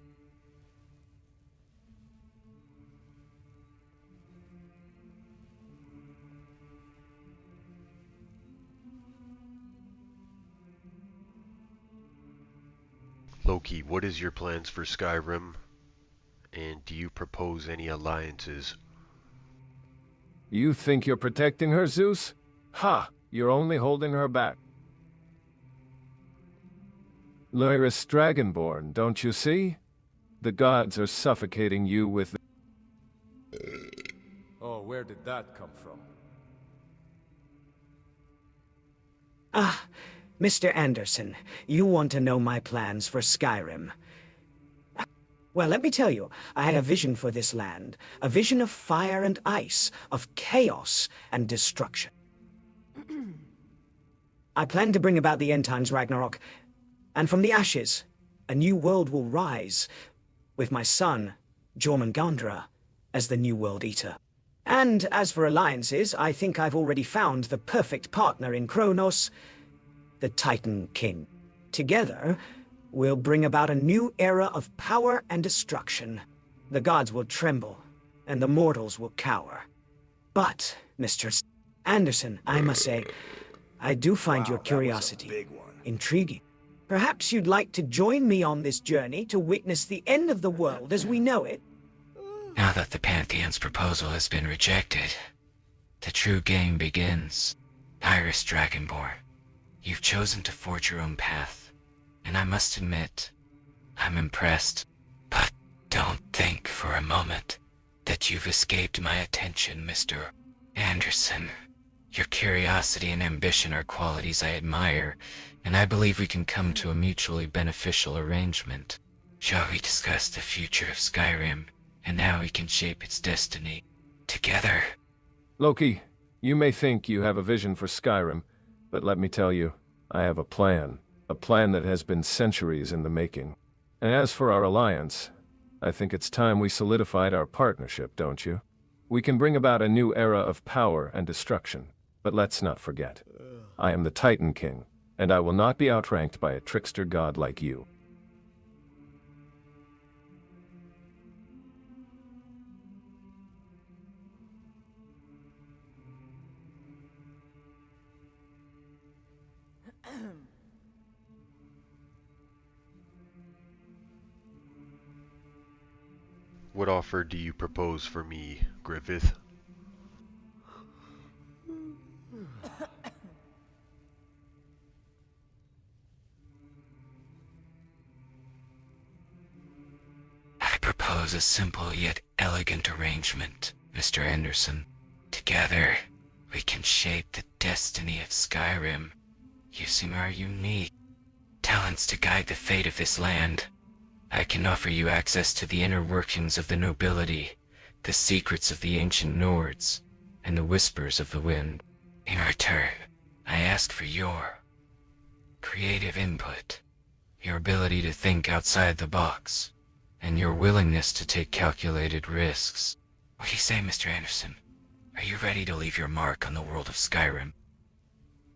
Loki, what is your plans for Skyrim? And do you propose any alliances? You think you're protecting her, Zeus? Ha! You're only holding her back. Lyris Dragonborn, don't you see? The gods are suffocating you with... Oh, where did that come from? Ah, Mr. Anderson, you want to know my plans for Skyrim. Well, let me tell you, I had a vision for this land. A vision of fire and ice, of chaos and destruction. I plan to bring about the end times Ragnarok, and from the ashes, a new world will rise, with my son, Jormungandr, as the new world eater. And as for alliances, I think I've already found the perfect partner in Kronos, the Titan King. Together, we'll bring about a new era of power and destruction. The gods will tremble, and the mortals will cower. But, Mr. Anderson, I must say, I do find your curiosity intriguing. Perhaps you'd like to join me on this journey to witness the end of the world as we know it? Now that the Pantheon's proposal has been rejected, the true game begins. Lyris Dragonborn, you've chosen to forge your own path, and I must admit, I'm impressed. But don't think for a moment that you've escaped my attention, Mr. Anderson. Your curiosity and ambition are qualities I admire, and I believe we can come to a mutually beneficial arrangement. Shall we discuss the future of Skyrim, and how we can shape its destiny together? Loki, you may think you have a vision for Skyrim, but let me tell you, I have a plan that has been centuries in the making. And as for our alliance, I think it's time we solidified our partnership, don't you? We can bring about a new era of power and destruction, but let's not forget, I am the Titan King, and I will not be outranked by a trickster god like you. What offer do you propose for me, Griffith? I propose a simple yet elegant arrangement, Mr. Anderson. Together, we can shape the destiny of Skyrim, using our unique talents to guide the fate of this land. I can offer you access to the inner workings of the nobility, the secrets of the ancient Nords, and the whispers of the wind. In return, I ask for your creative input, your ability to think outside the box, and your willingness to take calculated risks. What do you say, Mr. Anderson? Are you ready to leave your mark on the world of Skyrim?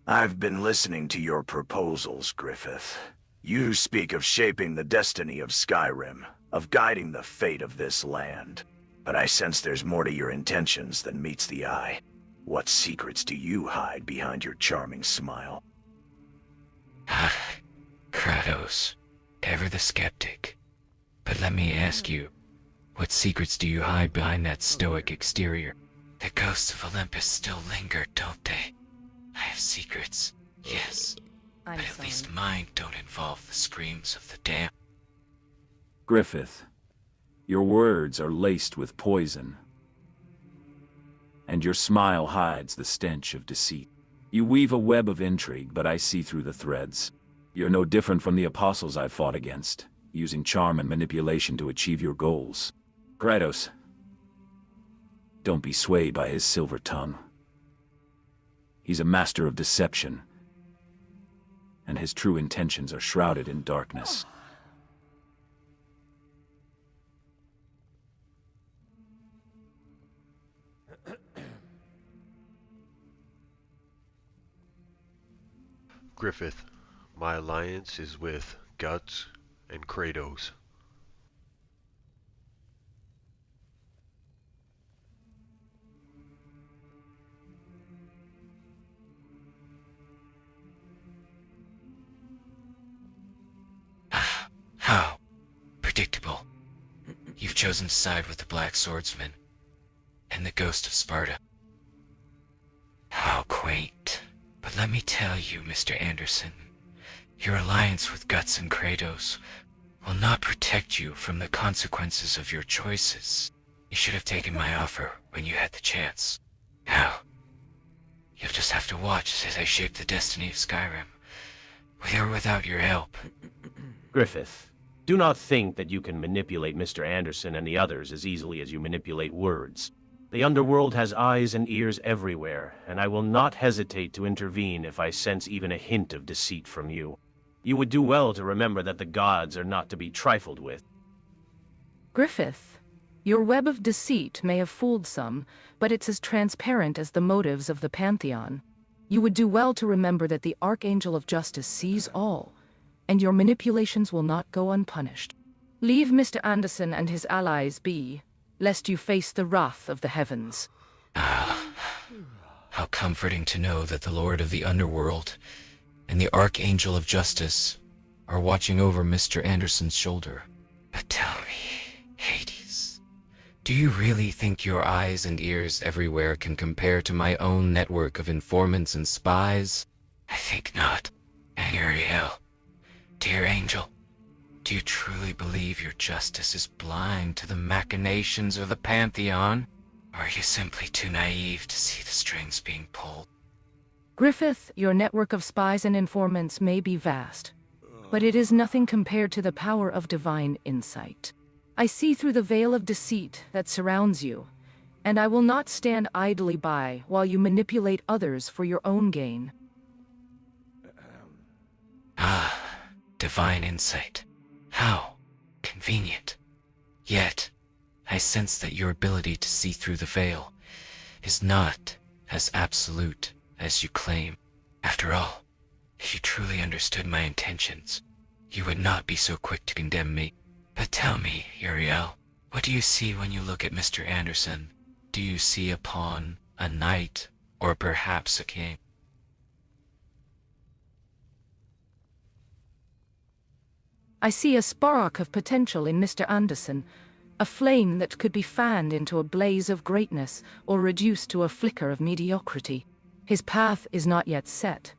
I've been listening to your proposals, Griffith. You speak of shaping the destiny of Skyrim, of guiding the fate of this land. But I sense there's more to your intentions than meets the eye. What secrets do you hide behind your charming smile? Ah, Kratos, ever the skeptic. But let me ask you, what secrets do you hide behind that stoic exterior? The ghosts of Olympus still linger, don't they? I have secrets, yes. But at least mine don't involve the screams of the damned. Griffith, your words are laced with poison, and your smile hides the stench of deceit. You weave a web of intrigue, but I see through the threads. You're no different from the apostles I fought against, using charm and manipulation to achieve your goals. Kratos, don't be swayed by his silver tongue. He's a master of deception, and his true intentions are shrouded in darkness. Griffith, my alliance is with Guts and Kratos. How predictable. You've chosen to side with the Black Swordsman and the Ghost of Sparta. How quaint. But let me tell you, Mr. Anderson, your alliance with Guts and Kratos will not protect you from the consequences of your choices. You should have taken my offer when you had the chance. Now, you'll just have to watch as I shape the destiny of Skyrim, with or without your help. Griffith, do not think that you can manipulate Mr. Anderson and the others as easily as you manipulate words. The underworld has eyes and ears everywhere, and I will not hesitate to intervene if I sense even a hint of deceit from you. You would do well to remember that the gods are not to be trifled with. Griffith, your web of deceit may have fooled some, but it's as transparent as the motives of the Pantheon. You would do well to remember that the Archangel of Justice sees all, and your manipulations will not go unpunished. Leave Mr. Anderson and his allies be, lest you face the wrath of the heavens. How comforting to know that the Lord of the Underworld and the Archangel of Justice are watching over Mr. Anderson's shoulder. But tell me, Hades, do you really think your eyes and ears everywhere can compare to my own network of informants and spies? I think not. And Uriel, dear angel, do you truly believe your justice is blind to the machinations of the Pantheon? Or are you simply too naive to see the strings being pulled? Griffith, your network of spies and informants may be vast, but it is nothing compared to the power of divine insight. I see through the veil of deceit that surrounds you, and I will not stand idly by while you manipulate others for your own gain. Divine insight. How convenient. Yet, I sense that your ability to see through the veil is not as absolute as you claim. After all, if you truly understood my intentions, you would not be so quick to condemn me. But tell me, Uriel, what do you see when you look at Mr. Anderson? Do you see a pawn, a knight, or perhaps a king? I see a spark of potential in Mr. Anderson, a flame that could be fanned into a blaze of greatness or reduced to a flicker of mediocrity. His path is not yet set,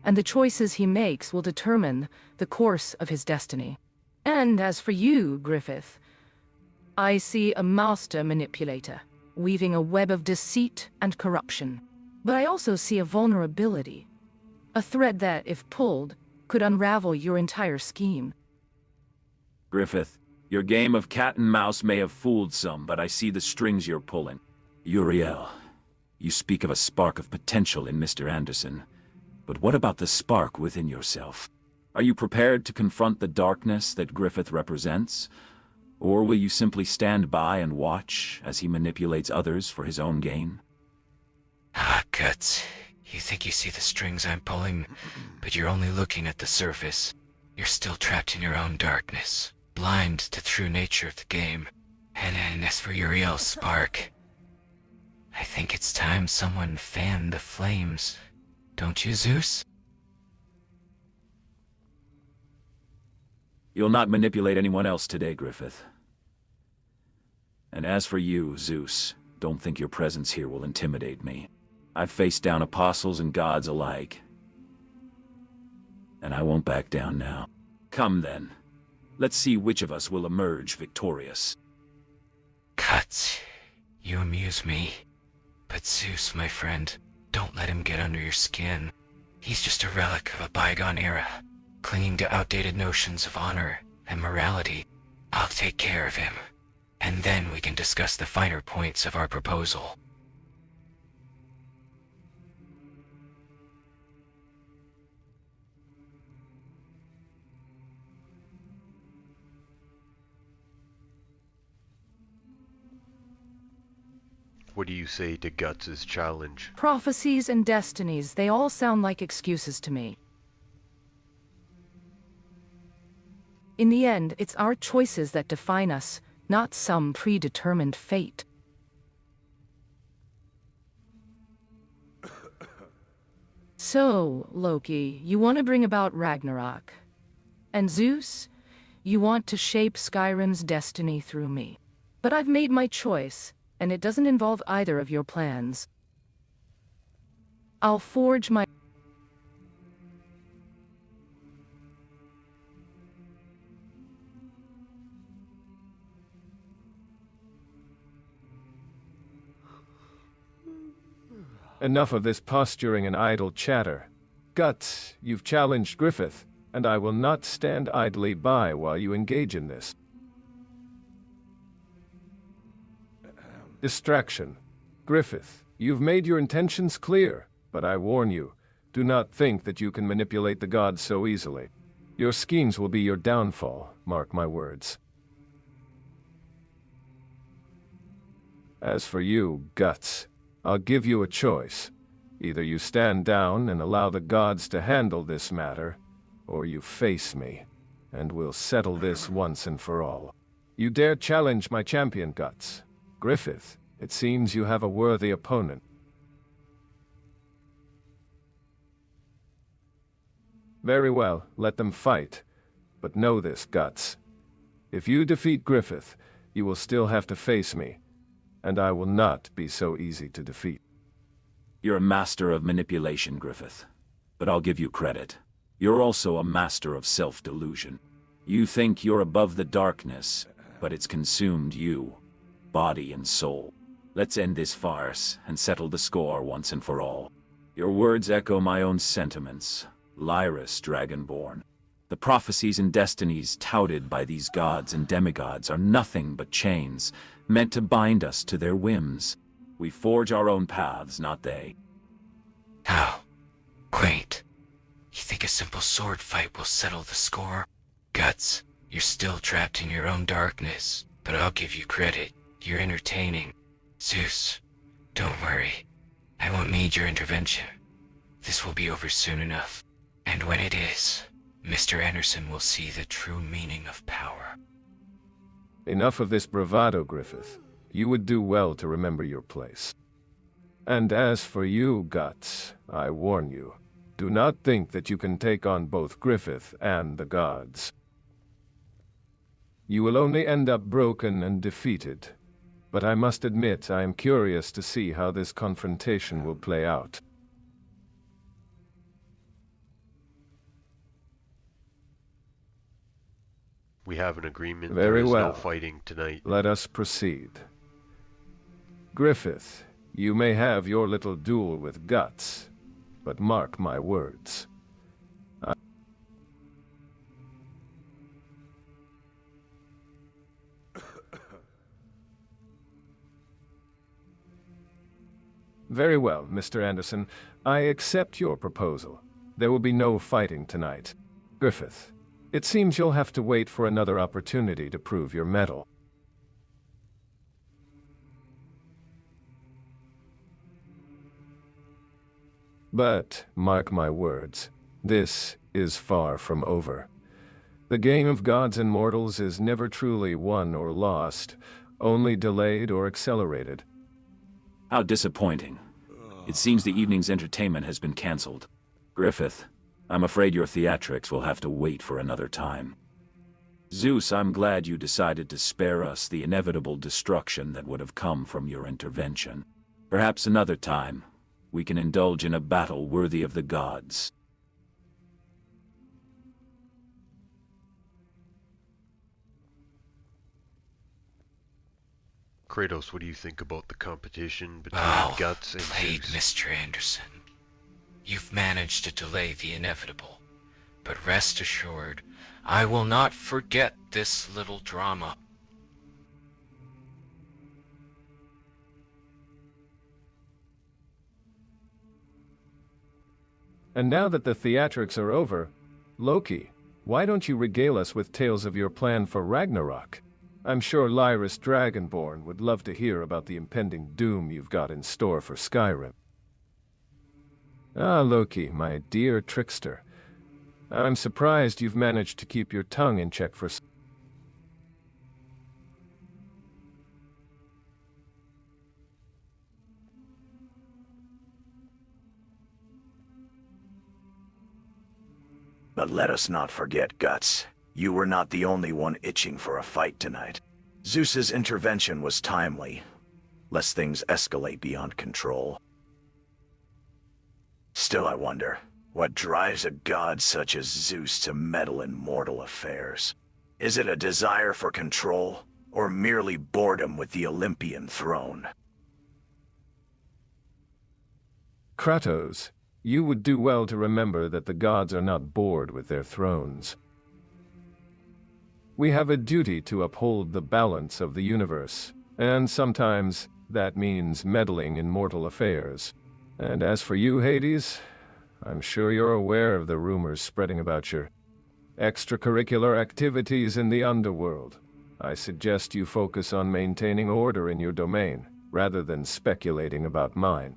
and the choices he makes will determine the course of his destiny. And as for you, Griffith, I see a master manipulator, weaving a web of deceit and corruption. But I also see a vulnerability, a thread that, if pulled, could unravel your entire scheme. Griffith, your game of cat and mouse may have fooled some, but I see the strings you're pulling. Uriel, you speak of a spark of potential in Mr. Anderson, but what about the spark within yourself? Are you prepared to confront the darkness that Griffith represents? Or will you simply stand by and watch as he manipulates others for his own gain? Guts. You think you see the strings I'm pulling, but you're only looking at the surface. You're still trapped in your own darkness, blind to the true nature of the game. And as for Uriel's spark, I think it's time someone fanned the flames. Don't you, Zeus? You'll not manipulate anyone else today, Griffith. And as for you, Zeus, don't think your presence here will intimidate me. I've faced down apostles and gods alike. And I won't back down now. Come then. Let's see which of us will emerge victorious. Guts, you amuse me. But Zeus, my friend, don't let him get under your skin. He's just a relic of a bygone era, clinging to outdated notions of honor and morality. I'll take care of him, and then we can discuss the finer points of our proposal. What do you say to Guts' challenge? Prophecies and destinies, they all sound like excuses to me. In the end, it's our choices that define us, not some predetermined fate. So, Loki, you want to bring about Ragnarok. And Zeus, you want to shape Skyrim's destiny through me. But I've made my choice, and it doesn't involve either of your plans. I'll forge my... Enough of this posturing and idle chatter. Guts, you've challenged Griffith, and I will not stand idly by while you engage in this. Distraction. Griffith, you've made your intentions clear, but I warn you, do not think that you can manipulate the gods so easily. Your schemes will be your downfall, mark my words. As for you, Guts, I'll give you a choice. Either you stand down and allow the gods to handle this matter, or you face me, and we'll settle this once and for all. You dare challenge my champion, Guts. Griffith, it seems you have a worthy opponent. Very well, let them fight. But know this, Guts. If you defeat Griffith, you will still have to face me, and I will not be so easy to defeat. You're a master of manipulation, Griffith. But I'll give you credit. You're also a master of self-delusion. You think you're above the darkness, but it's consumed you, body and soul. Let's end this farce and settle the score once and for all. Your words echo my own sentiments, Lyris Dragonborn. The prophecies and destinies touted by these gods and demigods are nothing but chains, meant to bind us to their whims. We forge our own paths, not they. How quaint. You think a simple sword fight will settle the score? Guts, you're still trapped in your own darkness, but I'll give you credit. You're entertaining. Zeus, don't worry. I won't need your intervention. This will be over soon enough. And when it is, Mr. Anderson will see the true meaning of power. Enough of this bravado, Griffith. You would do well to remember your place. And as for you, Guts, I warn you, do not think that you can take on both Griffith and the gods. You will only end up broken and defeated. But I must admit I am curious to see how this confrontation will play out. We have an agreement. Very there is well. no fighting tonight. Let us proceed. Griffith, you may have your little duel with Guts, but mark my words. Very well, Mr. Anderson. I accept your proposal. There will be no fighting tonight. Griffith, it seems you'll have to wait for another opportunity to prove your mettle. But, mark my words, this is far from over. The game of gods and mortals is never truly won or lost, only delayed or accelerated. How disappointing. It seems the evening's entertainment has been cancelled. Griffith, I'm afraid your theatrics will have to wait for another time. Zeus, I'm glad you decided to spare us the inevitable destruction that would have come from your intervention. Perhaps another time, we can indulge in a battle worthy of the gods. Kratos, what do you think about the competition between Well Guts and played, Zeus? Mr. Anderson. You've managed to delay the inevitable, but rest assured, I will not forget this little drama. And now that the theatrics are over, Loki, why don't you regale us with tales of your plan for Ragnarok? I'm sure Lyris Dragonborn would love to hear about the impending doom you've got in store for Skyrim. Ah, Loki, my dear trickster. I'm surprised you've managed to keep your tongue in check for But let us not forget, Guts. You were not the only one itching for a fight tonight. Zeus's intervention was timely, lest things escalate beyond control. Still, I wonder, what drives a god such as Zeus to meddle in mortal affairs? Is it a desire for control, or merely boredom with the Olympian throne? Kratos. You would do well to remember that the gods are not bored with their thrones. We have a duty to uphold the balance of the universe, and sometimes that means meddling in mortal affairs. And as for you, Hades, I'm sure you're aware of the rumors spreading about your extracurricular activities in the underworld. I suggest you focus on maintaining order in your domain, rather than speculating about mine.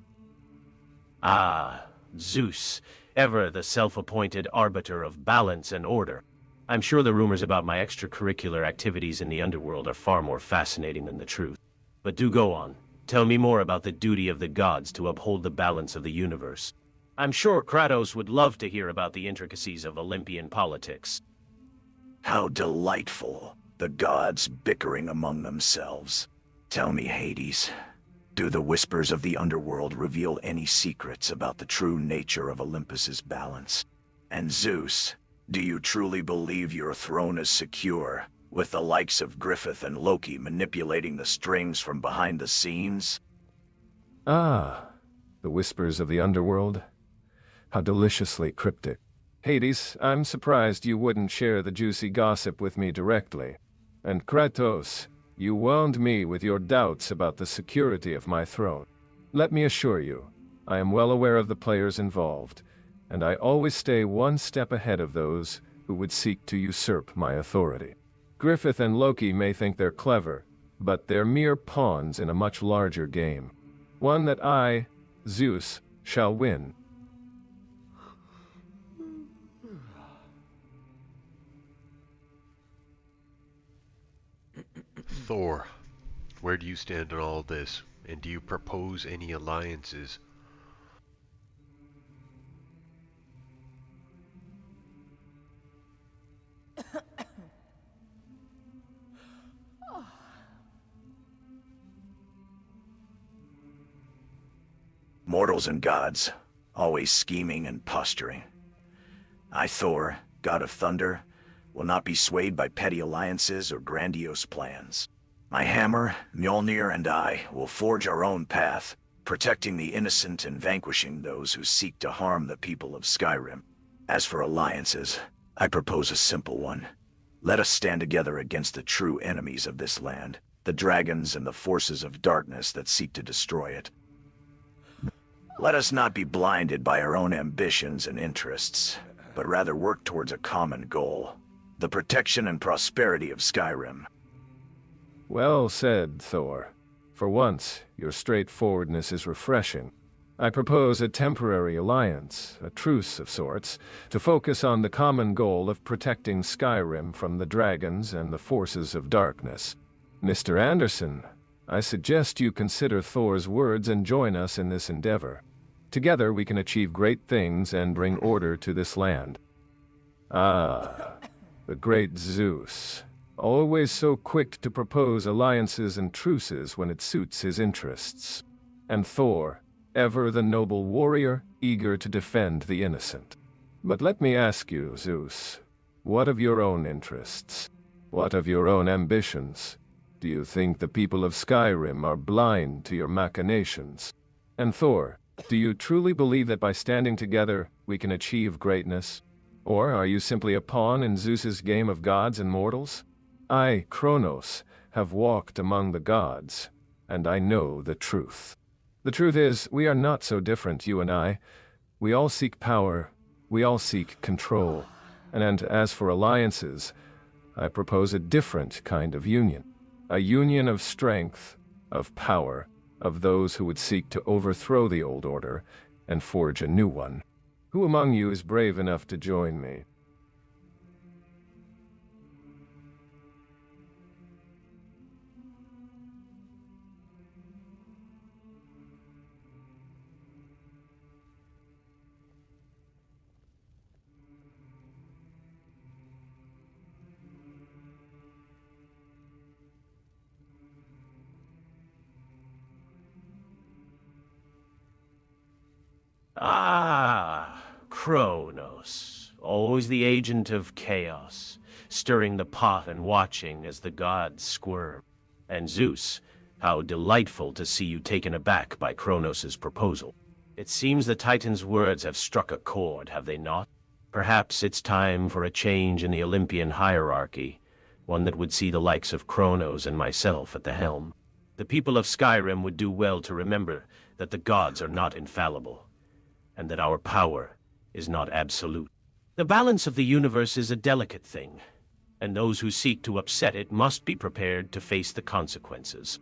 Ah, Zeus, ever the self-appointed arbiter of balance and order. I'm sure the rumors about my extracurricular activities in the underworld are far more fascinating than the truth. But do go on. Tell me more about the duty of the gods to uphold the balance of the universe. I'm sure Kratos would love to hear about the intricacies of Olympian politics. How delightful, the gods bickering among themselves. Tell me, Hades, do the whispers of the underworld reveal any secrets about the true nature of Olympus's balance? And Zeus, do you truly believe your throne is secure, with the likes of Griffith and Loki manipulating the strings from behind the scenes? Ah, the whispers of the underworld. How deliciously cryptic. Hades, I'm surprised you wouldn't share the juicy gossip with me directly. And Kratos, you wound me with your doubts about the security of my throne. Let me assure you, I am well aware of the players involved, and I always stay one step ahead of those who would seek to usurp my authority. Griffith and Loki may think they're clever, but they're mere pawns in a much larger game. One that I, Zeus, shall win. Thor, where do you stand on all this, and do you propose any alliances? Mortals and gods, always scheming and posturing. I, Thor, god of thunder, will not be swayed by petty alliances or grandiose plans. My hammer, Mjolnir, and I will forge our own path, protecting the innocent and vanquishing those who seek to harm the people of Skyrim. As for alliances, I propose a simple one. Let us stand together against the true enemies of this land, the dragons and the forces of darkness that seek to destroy it. Let us not be blinded by our own ambitions and interests, but rather work towards a common goal: the protection and prosperity of Skyrim. Well said, Thor. For once, your straightforwardness is refreshing. I propose a temporary alliance, a truce of sorts, to focus on the common goal of protecting Skyrim from the dragons and the forces of darkness. Mr. Anderson, I suggest you consider Thor's words and join us in this endeavor. Together we can achieve great things and bring order to this land. Ah, the great Zeus. Always so quick to propose alliances and truces when it suits his interests. And Thor, ever the noble warrior, eager to defend the innocent. But let me ask you, Zeus, what of your own interests? What of your own ambitions? Do you think the people of Skyrim are blind to your machinations? And Thor, do you truly believe that by standing together, we can achieve greatness? Or are you simply a pawn in Zeus's game of gods and mortals? I, Kronos, have walked among the gods, and I know the truth. The truth is, we are not so different, you and I. We all seek power, we all seek control. And as for alliances, I propose a different kind of union. A union of strength, of power, of those who would seek to overthrow the old order and forge a new one. Who among you is brave enough to join me? Ah, Kronos, always the agent of chaos, stirring the pot and watching as the gods squirm. And Zeus, how delightful to see you taken aback by Kronos' proposal. It seems the Titan's words have struck a chord, have they not? Perhaps it's time for a change in the Olympian hierarchy, one that would see the likes of Kronos and myself at the helm. The people of Skyrim would do well to remember that the gods are not infallible, and that our power is not absolute. The balance of the universe is a delicate thing, and those who seek to upset it must be prepared to face the consequences.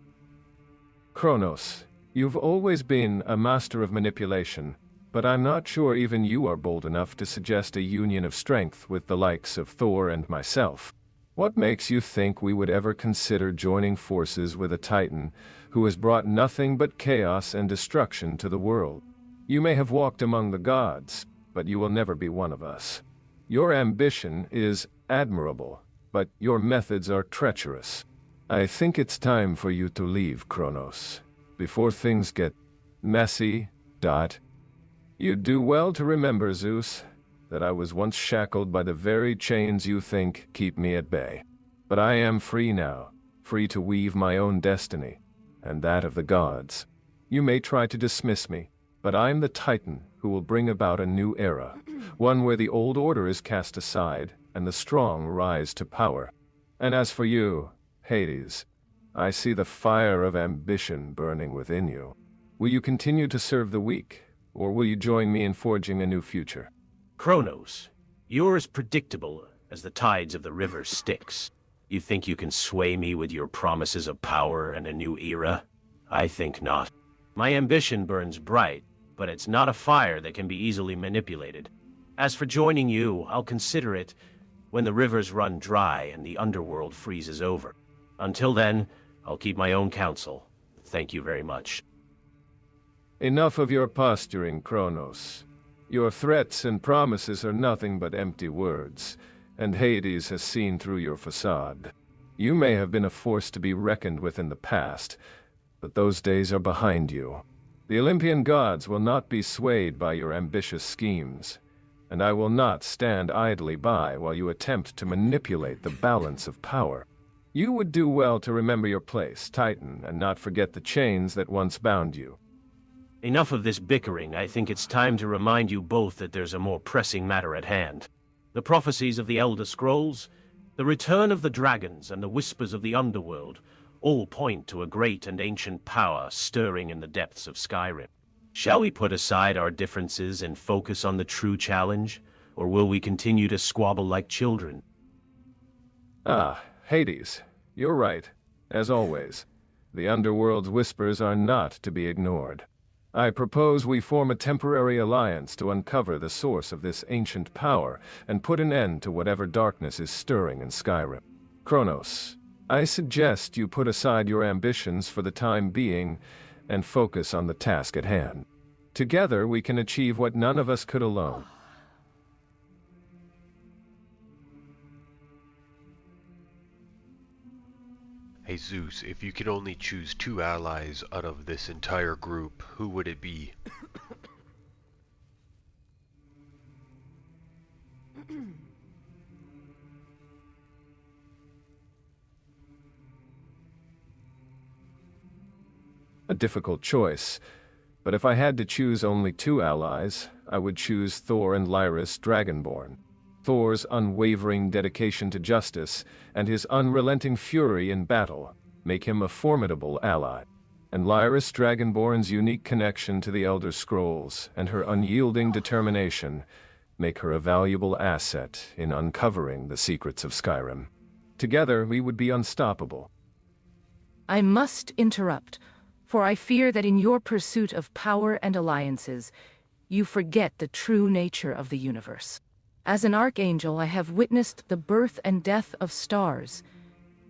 Kronos, you've always been a master of manipulation, but I'm not sure even you are bold enough to suggest a union of strength with the likes of Thor and myself. What makes you think we would ever consider joining forces with a Titan who has brought nothing but chaos and destruction to the world? You may have walked among the gods, but you will never be one of us. Your ambition is admirable, but your methods are treacherous. I think it's time for you to leave, Kronos, before things get messy. You'd do well to remember, Zeus, that I was once shackled by the very chains you think keep me at bay. But I am free now, free to weave my own destiny, and that of the gods. You may try to dismiss me, but I'm the Titan who will bring about a new era, one where the old order is cast aside, and the strong rise to power. And as for you, Hades, I see the fire of ambition burning within you. Will you continue to serve the weak, or will you join me in forging a new future? Kronos, you're as predictable as the tides of the river Styx. You think you can sway me with your promises of power and a new era? I think not. My ambition burns bright, but it's not a fire that can be easily manipulated. As for joining you, I'll consider it when the rivers run dry and the underworld freezes over. Until then, I'll keep my own counsel. Thank you very much. Enough of your posturing, Kronos. Your threats and promises are nothing but empty words, and Hades has seen through your facade. You may have been a force to be reckoned with in the past, but those days are behind you. The Olympian gods will not be swayed by your ambitious schemes, and I will not stand idly by while you attempt to manipulate the balance of power. You would do well to remember your place, Titan, and not forget the chains that once bound you. Enough of this bickering. I think it's time to remind you both that there's a more pressing matter at hand. The prophecies of the Elder Scrolls, the return of the dragons, and the whispers of the underworld all point to a great and ancient power stirring in the depths of Skyrim. Shall we put aside our differences and focus on the true challenge, or will we continue to squabble like children? Ah, Hades, you're right, as always. The underworld's whispers are not to be ignored. I propose we form a temporary alliance to uncover the source of this ancient power and put an end to whatever darkness is stirring in Skyrim. Kronos, I suggest you put aside your ambitions for the time being and focus on the task at hand. Together we can achieve what none of us could alone. Hey Zeus, if you could only choose 2 allies out of this entire group, who would it be? A difficult choice, but if I had to choose only 2 allies, I would choose Thor and Lyris Dragonborn. Thor's unwavering dedication to justice and his unrelenting fury in battle make him a formidable ally, and Lyris Dragonborn's unique connection to the Elder Scrolls and her unyielding determination make her a valuable asset in uncovering the secrets of Skyrim. Together, we would be unstoppable. I must interrupt, for I fear that in your pursuit of power and alliances, you forget the true nature of the universe. As an archangel, I have witnessed the birth and death of stars,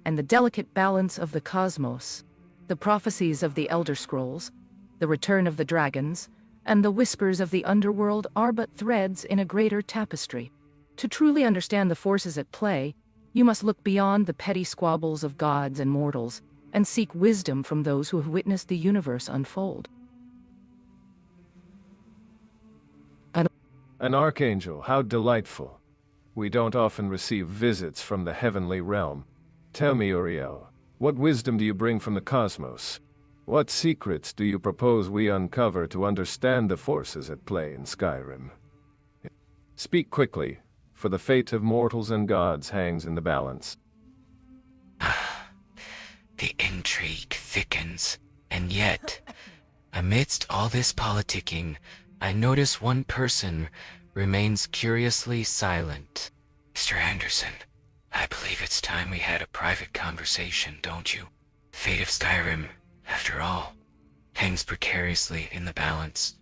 and the delicate balance of the cosmos, the prophecies of the Elder Scrolls, the return of the dragons, and the whispers of the underworld are but threads in a greater tapestry. To truly understand the forces at play, you must look beyond the petty squabbles of gods and mortals, and seek wisdom from those who have witnessed the universe unfold. An archangel, how delightful. We don't often receive visits from the heavenly realm. Tell me, Uriel, what wisdom do you bring from the cosmos? What secrets do you propose we uncover to understand the forces at play in Skyrim? Speak quickly, for the fate of mortals and gods hangs in the balance. The intrigue thickens, and yet, amidst all this politicking, I notice one person remains curiously silent. Mr. Anderson, I believe it's time we had a private conversation, don't you? The fate of Skyrim, after all, hangs precariously in the balance,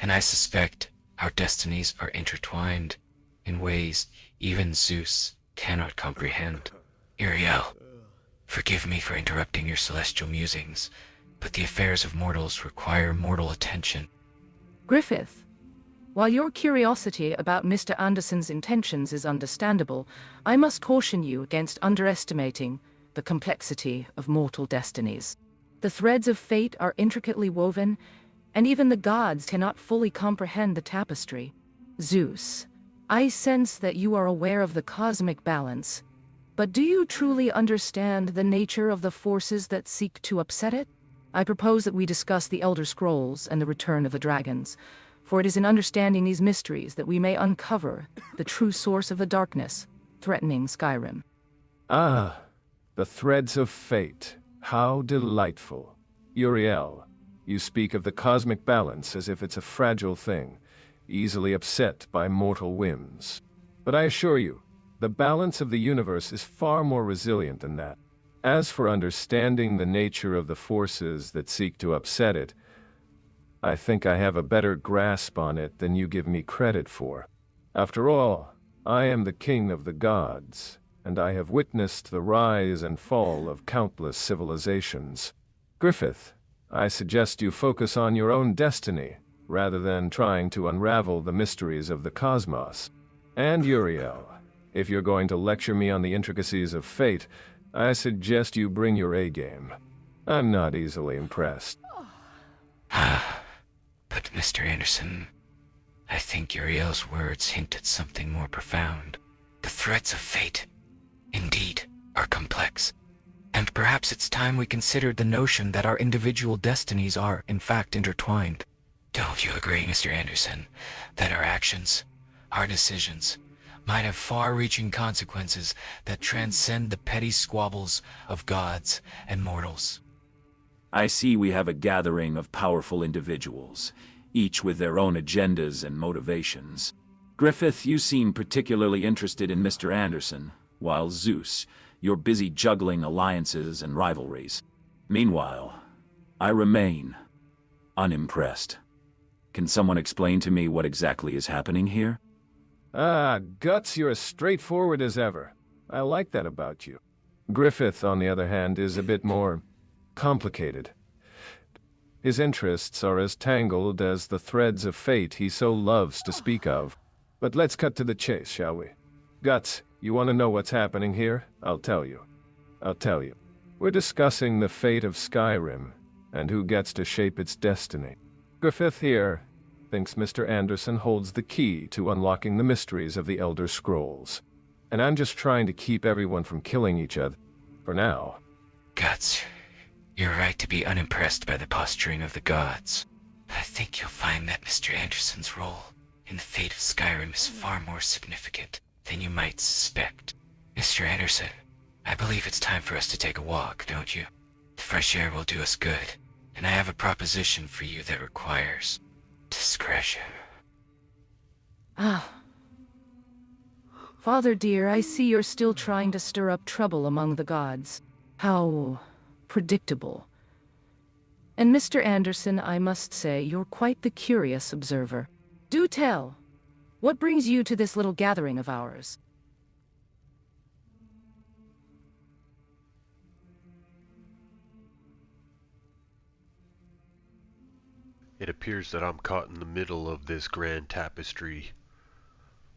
and I suspect our destinies are intertwined in ways even Zeus cannot comprehend. Uriel, forgive me for interrupting your celestial musings, but the affairs of mortals require mortal attention. Griffith, while your curiosity about Mr. Anderson's intentions is understandable, I must caution you against underestimating the complexity of mortal destinies. The threads of fate are intricately woven, and even the gods cannot fully comprehend the tapestry. Zeus, I sense that you are aware of the cosmic balance, but do you truly understand the nature of the forces that seek to upset it? I propose that we discuss the Elder Scrolls and the return of the dragons, for it is in understanding these mysteries that we may uncover the true source of the darkness threatening Skyrim. Ah, the threads of fate. How delightful. Uriel, you speak of the cosmic balance as if it's a fragile thing, easily upset by mortal whims. But I assure you, the balance of the universe is far more resilient than that. As for understanding the nature of the forces that seek to upset it, I think I have a better grasp on it than you give me credit for. After all, I am the king of the gods, and I have witnessed the rise and fall of countless civilizations. Griffith, I suggest you focus on your own destiny, rather than trying to unravel the mysteries of the cosmos. And Uriel, if you're going to lecture me on the intricacies of fate, I suggest you bring your A-game. I'm not easily impressed. But Mr. Anderson, I think Uriel's words hint at something more profound. The threads of fate, indeed, are complex. And perhaps it's time we considered the notion that our individual destinies are, in fact, intertwined. Don't you agree, Mr. Anderson, that our actions, our decisions, might have far-reaching consequences that transcend the petty squabbles of gods and mortals? I see we have a gathering of powerful individuals, each with their own agendas and motivations. Griffith, you seem particularly interested in Mr. Anderson, while Zeus, you're busy juggling alliances and rivalries. Meanwhile, I remain unimpressed. Can someone explain to me what exactly is happening here? Ah, Guts, you're as straightforward as ever. I like that about you. Griffith, on the other hand, is a bit more complicated. His interests are as tangled as the threads of fate he so loves to speak of. But let's cut to the chase, shall we? Guts, you want to know what's happening here? I'll tell you. We're discussing the fate of Skyrim, and who gets to shape its destiny. Griffith here thinks Mr. Anderson holds the key to unlocking the mysteries of the Elder Scrolls. And I'm just trying to keep everyone from killing each other. For now. Guts, you're right to be unimpressed by the posturing of the gods. I think you'll find that Mr. Anderson's role in the fate of Skyrim is far more significant than you might suspect. Mr. Anderson, I believe it's time for us to take a walk, don't you? The fresh air will do us good, and I have a proposition for you that requires discretion. Ah. Father dear, I see you're still trying to stir up trouble among the gods. How predictable. And Mr. Anderson, I must say, you're quite the curious observer. Do tell, what brings you to this little gathering of ours? It appears that I'm caught in the middle of this grand tapestry,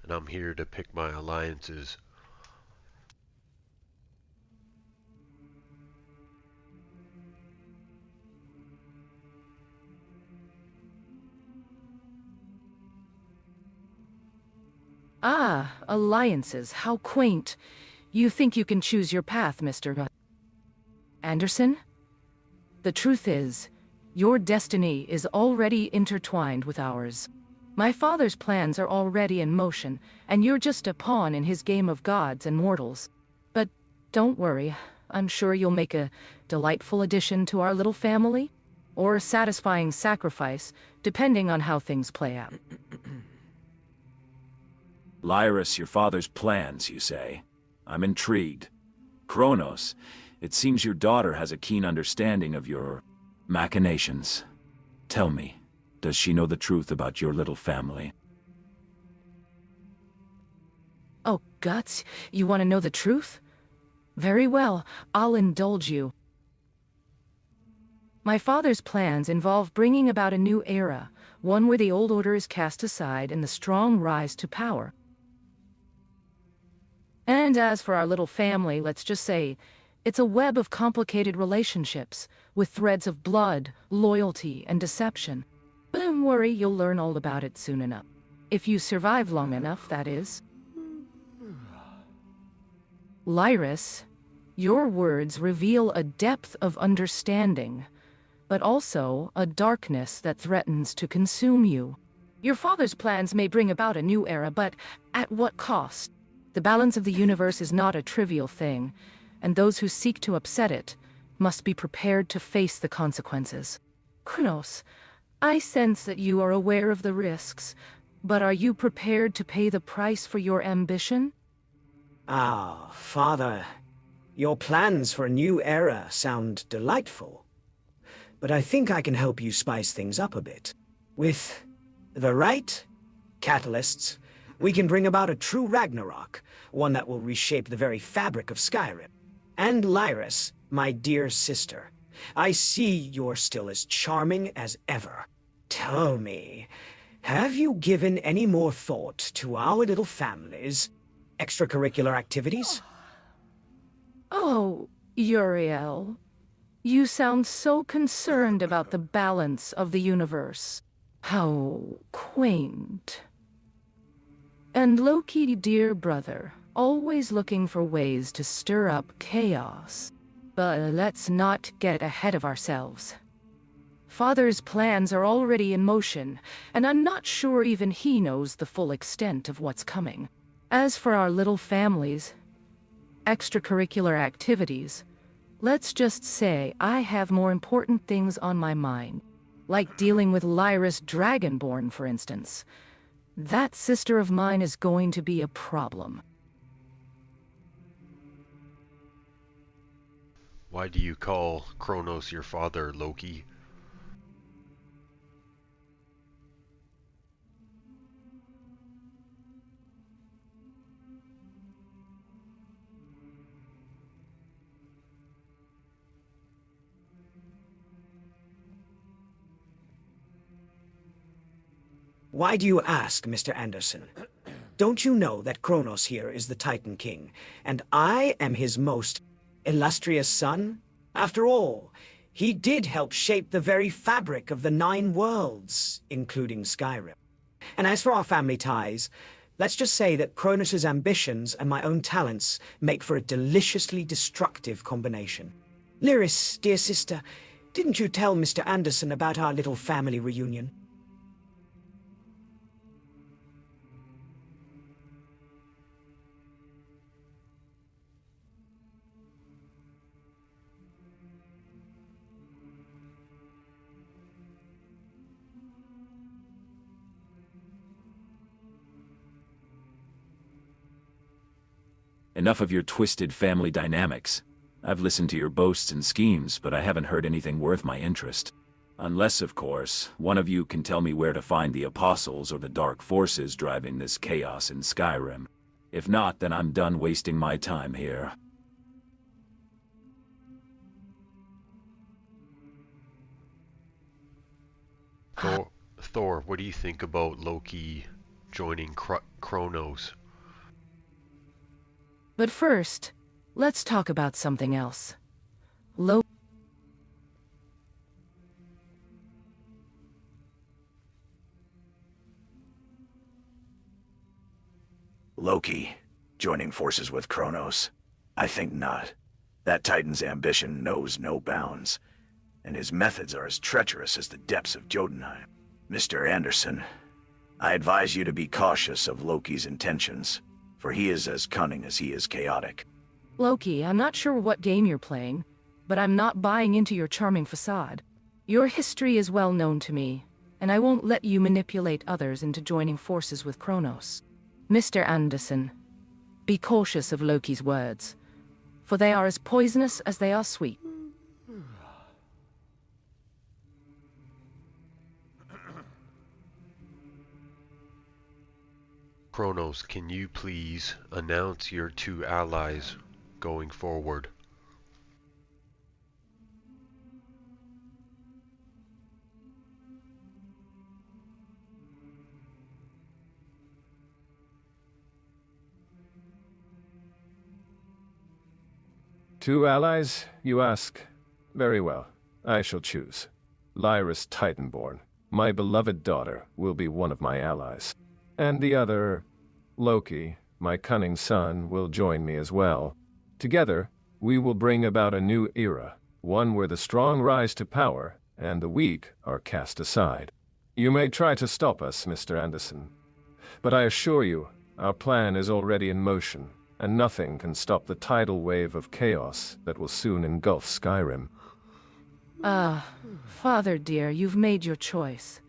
and I'm here to pick my alliances. Ah, alliances, how quaint. You think you can choose your path, Mr. Anderson? The truth is, your destiny is already intertwined with ours. My father's plans are already in motion, and you're just a pawn in his game of gods and mortals. But don't worry, I'm sure you'll make a delightful addition to our little family, or a satisfying sacrifice, depending on how things play out. Lyris, your father's plans, you say? I'm intrigued. Kronos, it seems your daughter has a keen understanding of your machinations. Tell me, does she know the truth about your little family? Oh, Guts, you want to know the truth? Very well, I'll indulge you. My father's plans involve bringing about a new era, one where the old order is cast aside and the strong rise to power. And as for our little family, let's just say, it's a web of complicated relationships, with threads of blood, loyalty, and deception. But don't worry, you'll learn all about it soon enough. If you survive long enough, that is. Lyris, your words reveal a depth of understanding, but also a darkness that threatens to consume you. Your father's plans may bring about a new era, but at what cost? The balance of the universe is not a trivial thing, and those who seek to upset it must be prepared to face the consequences. Kronos, I sense that you are aware of the risks, but are you prepared to pay the price for your ambition? Ah, Father, your plans for a new era sound delightful. But I think I can help you spice things up a bit. With the right catalysts, we can bring about a true Ragnarok, one that will reshape the very fabric of Skyrim. And Lyris, my dear sister, I see you're still as charming as ever. Tell me, have you given any more thought to our little family's extracurricular activities? Oh, Uriel, you sound so concerned about the balance of the universe. How quaint. And Loki, dear brother, always looking for ways to stir up chaos. But let's not get ahead of ourselves. Father's plans are already in motion, and I'm not sure even he knows the full extent of what's coming. As for our little families, extracurricular activities, let's just say I have more important things on my mind, like dealing with Lyris Dragonborn, for instance. That sister of mine is going to be a problem. Why do you call Kronos your father, Loki? Why do you ask, Mr. Anderson? Don't you know that Kronos here is the Titan King, and I am his most illustrious son? After all, he did help shape the very fabric of the 9 worlds, including Skyrim. And as for our family ties, let's just say that Kronos' ambitions and my own talents make for a deliciously destructive combination. Lyris, dear sister, didn't you tell Mr. Anderson about our little family reunion? Enough of your twisted family dynamics. I've listened to your boasts and schemes, but I haven't heard anything worth my interest. Unless, of course, one of you can tell me where to find the Apostles or the Dark Forces driving this chaos in Skyrim. If not, then I'm done wasting my time here. Thor, what do you think about Loki joining Kronos? But first, let's talk about something else. Loki, joining forces with Kronos? I think not. That Titan's ambition knows no bounds, and his methods are as treacherous as the depths of Jotunheim. Mr. Anderson, I advise you to be cautious of Loki's intentions, for he is as cunning as he is chaotic. Loki, I'm not sure what game you're playing, but I'm not buying into your charming facade. Your history is well known to me, and I won't let you manipulate others into joining forces with Kronos. Mr. Anderson, be cautious of Loki's words, for they are as poisonous as they are sweet. Kronos, can you please announce your two allies going forward? Two allies, you ask? Very well. I shall choose. Lyris Titanborn, my beloved daughter, will be one of my allies. And the other, Loki, my cunning son, will join me as well. Together, we will bring about a new era, one where the strong rise to power and the weak are cast aside. You may try to stop us, Mr. Anderson, but I assure you, our plan is already in motion, and nothing can stop the tidal wave of chaos that will soon engulf Skyrim. Father dear, you've made your choice.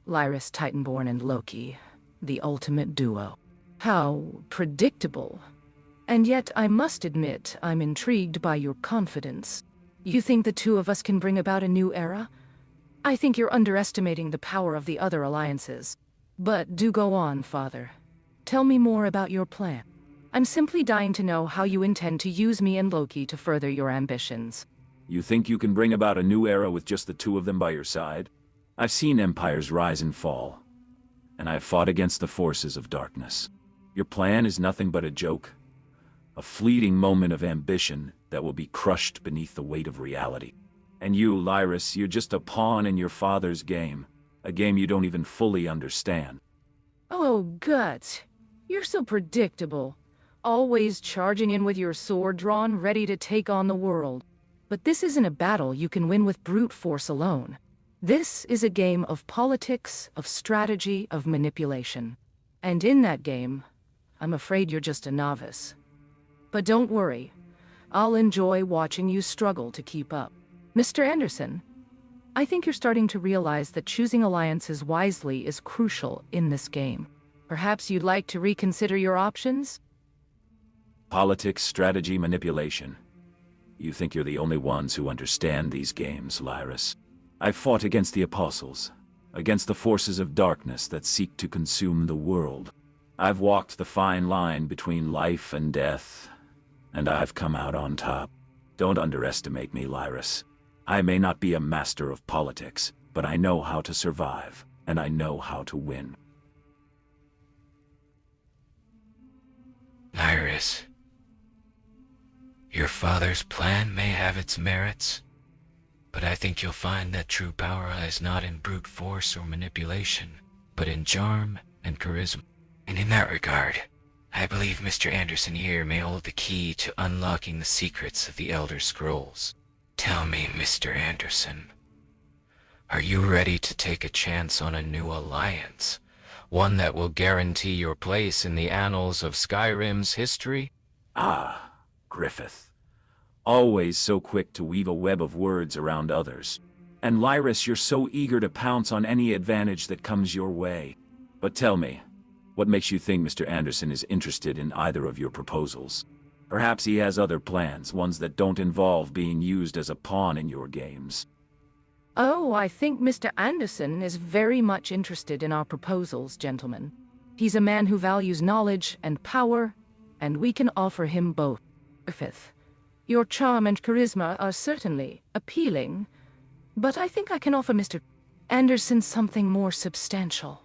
Lyris Titanborn and Loki, the ultimate duo. How predictable. And yet, I must admit, I'm intrigued by your confidence. You think the two of us can bring about a new era? I think you're underestimating the power of the other alliances. But do go on, Father. Tell me more about your plan. I'm simply dying to know how you intend to use me and Loki to further your ambitions. You think you can bring about a new era with just the two of them by your side? I've seen empires rise and fall, and I've fought against the forces of darkness. Your plan is nothing but a joke, a fleeting moment of ambition that will be crushed beneath the weight of reality. And you, Lyris, you're just a pawn in your father's game, a game you don't even fully understand. Oh, Guts. You're so predictable. Always charging in with your sword drawn, ready to take on the world. But this isn't a battle you can win with brute force alone. This is a game of politics, of strategy, of manipulation. And in that game, I'm afraid you're just a novice. But don't worry. I'll enjoy watching you struggle to keep up. Mr. Anderson, I think you're starting to realize that choosing alliances wisely is crucial in this game. Perhaps you'd like to reconsider your options? Politics, strategy, manipulation. You think you're the only ones who understand these games, Lyris. I've fought against the Apostles, against the forces of darkness that seek to consume the world. I've walked the fine line between life and death, and I've come out on top. Don't underestimate me, Lyris. I may not be a master of politics, but I know how to survive, and I know how to win. Lyris, your father's plan may have its merits, but I think you'll find that true power lies not in brute force or manipulation, but in charm and charisma. And in that regard, I believe Mr. Anderson here may hold the key to unlocking the secrets of the Elder Scrolls. Tell me, Mr. Anderson, are you ready to take a chance on a new alliance? One that will guarantee your place in the annals of Skyrim's history? Ah, Griffith. Always so quick to weave a web of words around others. And Lyris, you're so eager to pounce on any advantage that comes your way. But tell me, what makes you think Mr. Anderson is interested in either of your proposals? Perhaps he has other plans, ones that don't involve being used as a pawn in your games. Oh, I think Mr. Anderson is very much interested in our proposals, gentlemen. He's a man who values knowledge and power, and we can offer him both. Griffith, your charm and charisma are certainly appealing, but I think I can offer Mr. Anderson something more substantial.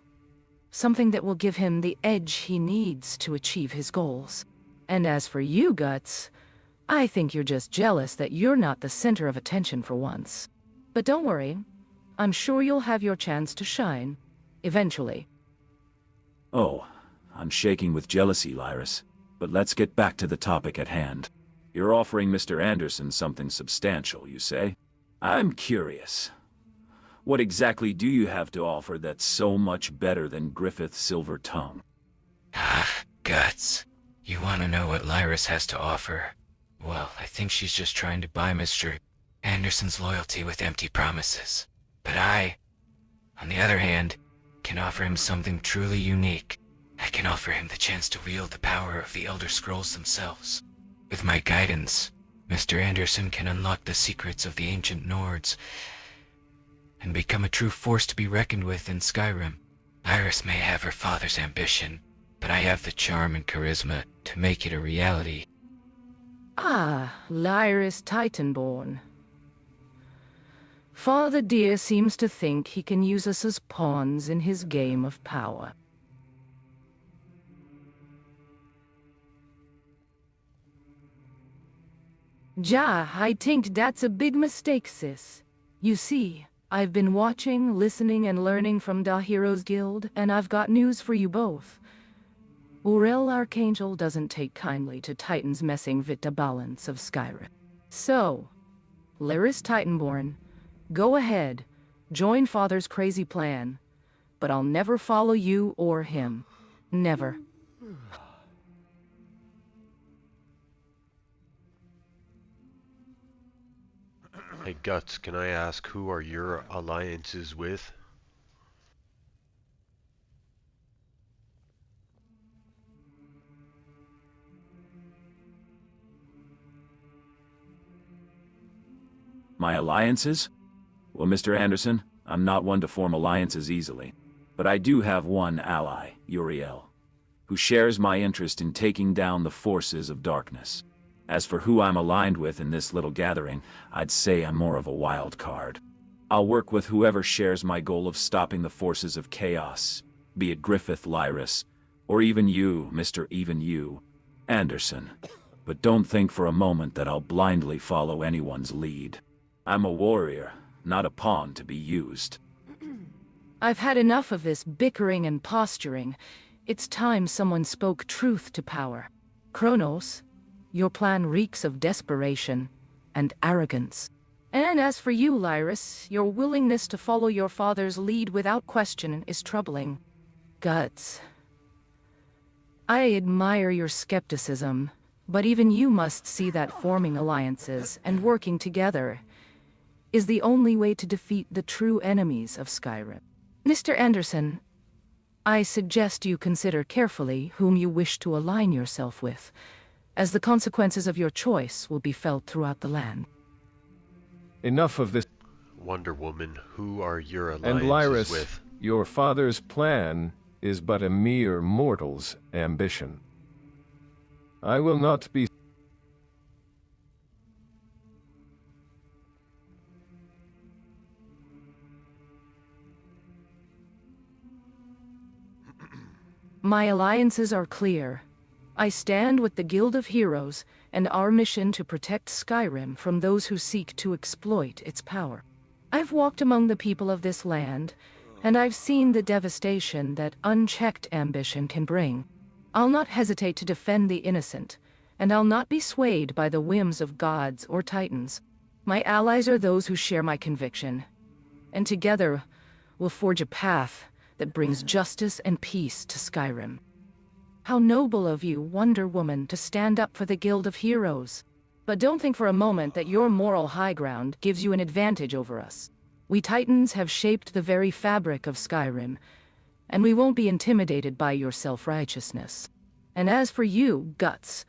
Something that will give him the edge he needs to achieve his goals. And as for you, Guts, I think you're just jealous that you're not the center of attention for once. But don't worry, I'm sure you'll have your chance to shine, eventually. Oh, I'm shaking with jealousy, Lyris. But let's get back to the topic at hand. You're offering Mr. Anderson something substantial, you say? I'm curious. What exactly do you have to offer that's so much better than Griffith's silver tongue? Ah, guts. You want to know what Lyris has to offer? Well, I think she's just trying to buy Mr. Anderson's loyalty with empty promises. But I, on the other hand, can offer him something truly unique. I can offer him the chance to wield the power of the Elder Scrolls themselves. With my guidance, Mr. Anderson can unlock the secrets of the ancient Nords and become a true force to be reckoned with in Skyrim. Iris may have her father's ambition, but I have the charm and charisma to make it a reality. Ah, Lyris Titanborn. Father dear seems to think he can use us as pawns in his game of power. Ja, I think that's a big mistake, sis. You see, I've been watching, listening, and learning from the Heroes Guild, and I've got news for you both. Urel Archangel doesn't take kindly to Titans messing with the balance of Skyrim. So, Lyris Titanborn, go ahead, join Father's crazy plan, but I'll never follow you or him. Never. Hey Guts, can I ask who are your alliances with? My alliances? Well, Mr. Anderson, I'm not one to form alliances easily. But I do have one ally, Uriel, who shares my interest in taking down the forces of darkness. As for who I'm aligned with in this little gathering, I'd say I'm more of a wild card. I'll work with whoever shares my goal of stopping the forces of chaos, be it Griffith, Lyris, or even you, Mr. Even You, Anderson. But don't think for a moment that I'll blindly follow anyone's lead. I'm a warrior, not a pawn to be used. I've had enough of this bickering and posturing. It's time someone spoke truth to power. Kronos, your plan reeks of desperation and arrogance. And as for you, Lyris, your willingness to follow your father's lead without question is troubling. Guts. I admire your skepticism, but even you must see that forming alliances and working together is the only way to defeat the true enemies of Skyrim. Mr. Anderson, I suggest you consider carefully whom you wish to align yourself with, as the consequences of your choice will be felt throughout the land. Enough of this. Wonder Woman, who are your And alliances Lyris, with? your father's plan is but a mere mortal's ambition. I will not be... My alliances are clear. I stand with the Guild of Heroes and our mission to protect Skyrim from those who seek to exploit its power. I've walked among the people of this land, and I've seen the devastation that unchecked ambition can bring. I'll not hesitate to defend the innocent, and I'll not be swayed by the whims of gods or titans. My allies are those who share my conviction, and together we'll forge a path that brings justice and peace to Skyrim. How noble of you, Wonder Woman, to stand up for the Guild of Heroes. But don't think for a moment that your moral high ground gives you an advantage over us. We Titans have shaped the very fabric of Skyrim, and we won't be intimidated by your self-righteousness. And as for you, Guts,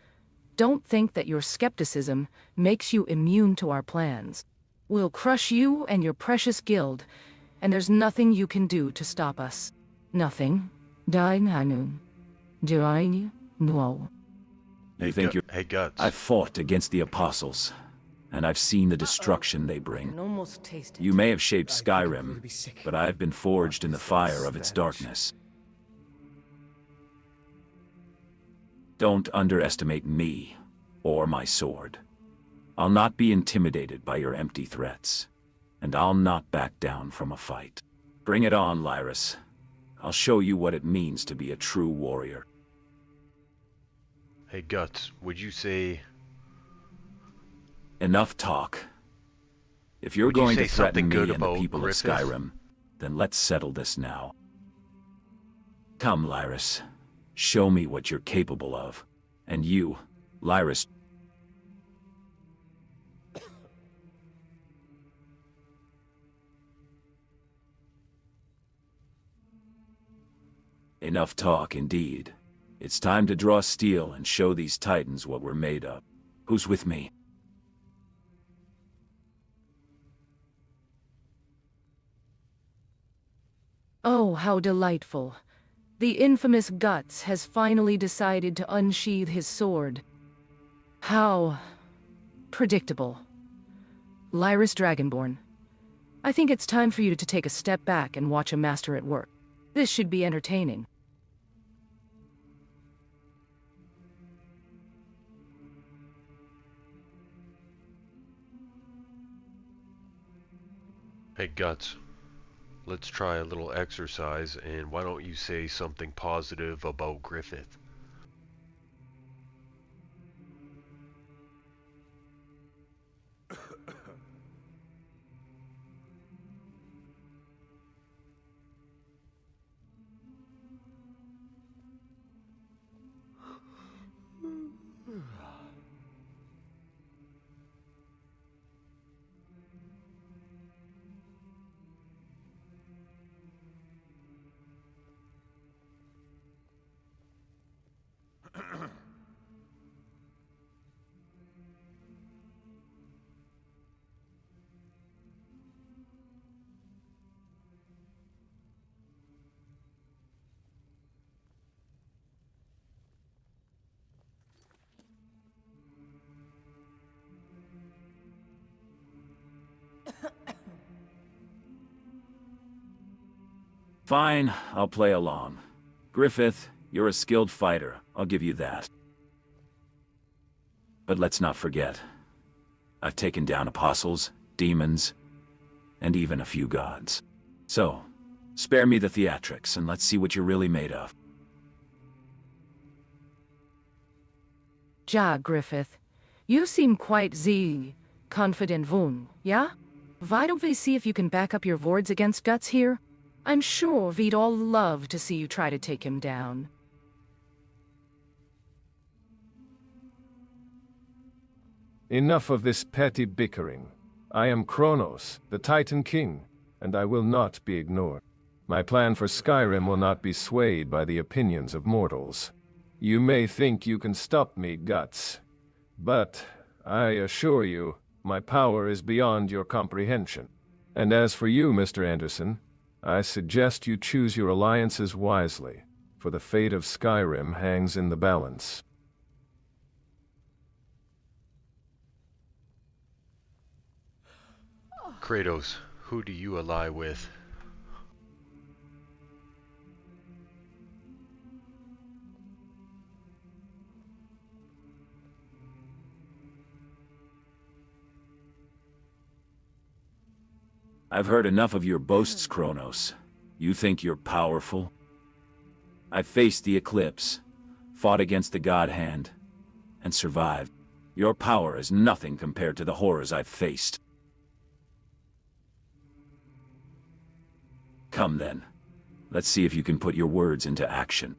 don't think that your skepticism makes you immune to our plans. We'll crush you and your precious guild, and there's nothing you can do to stop us. Nothing. No. You think you're... Hey Guts. I've fought against the Apostles, and I've seen the destruction they bring. You may have shaped Skyrim, but I've been forged in the fire of its darkness. Don't underestimate me, or my sword. I'll not be intimidated by your empty threats, and I'll not back down from a fight. Bring it on, Lyris. I'll show you what it means to be a true warrior. Hey Guts, would you say Enough talk. If you're Would you going say to threaten something me good and the about people Griffith? of Skyrim, then let's settle this now. Come, Lyris. Show me what you're capable of. And you, Lyris. Enough talk, indeed. It's time to draw steel and show these Titans what we're made of. Who's with me? Oh, how delightful. The infamous Guts has finally decided to unsheathe his sword. How predictable. Lyris Dragonborn, I think it's time for you to take a step back and watch a master at work. This should be entertaining. Hey Guts, let's try a little exercise, and why don't you say something positive about Griffith? Fine, I'll play along. Griffith, you're a skilled fighter, I'll give you that. But let's not forget, I've taken down apostles, demons, and even a few gods. So, spare me the theatrics, and let's see what you're really made of. Ja, Griffith. You seem quite confident, yeah? Why don't we see if you can back up your words against Guts here? I'm sure we'd all love to see you try to take him down. Enough of this petty bickering. I am Kronos, the Titan King, and I will not be ignored. My plan for Skyrim will not be swayed by the opinions of mortals. You may think you can stop me, Guts, but I assure you, my power is beyond your comprehension. And as for you, Mr. Anderson, I suggest you choose your alliances wisely, for the fate of Skyrim hangs in the balance. Kratos, who do you ally with? I've heard enough of your boasts, Kronos. You think you're powerful? I faced the Eclipse, fought against the God Hand, and survived. Your power is nothing compared to the horrors I've faced. Come then. Let's see if you can put your words into action.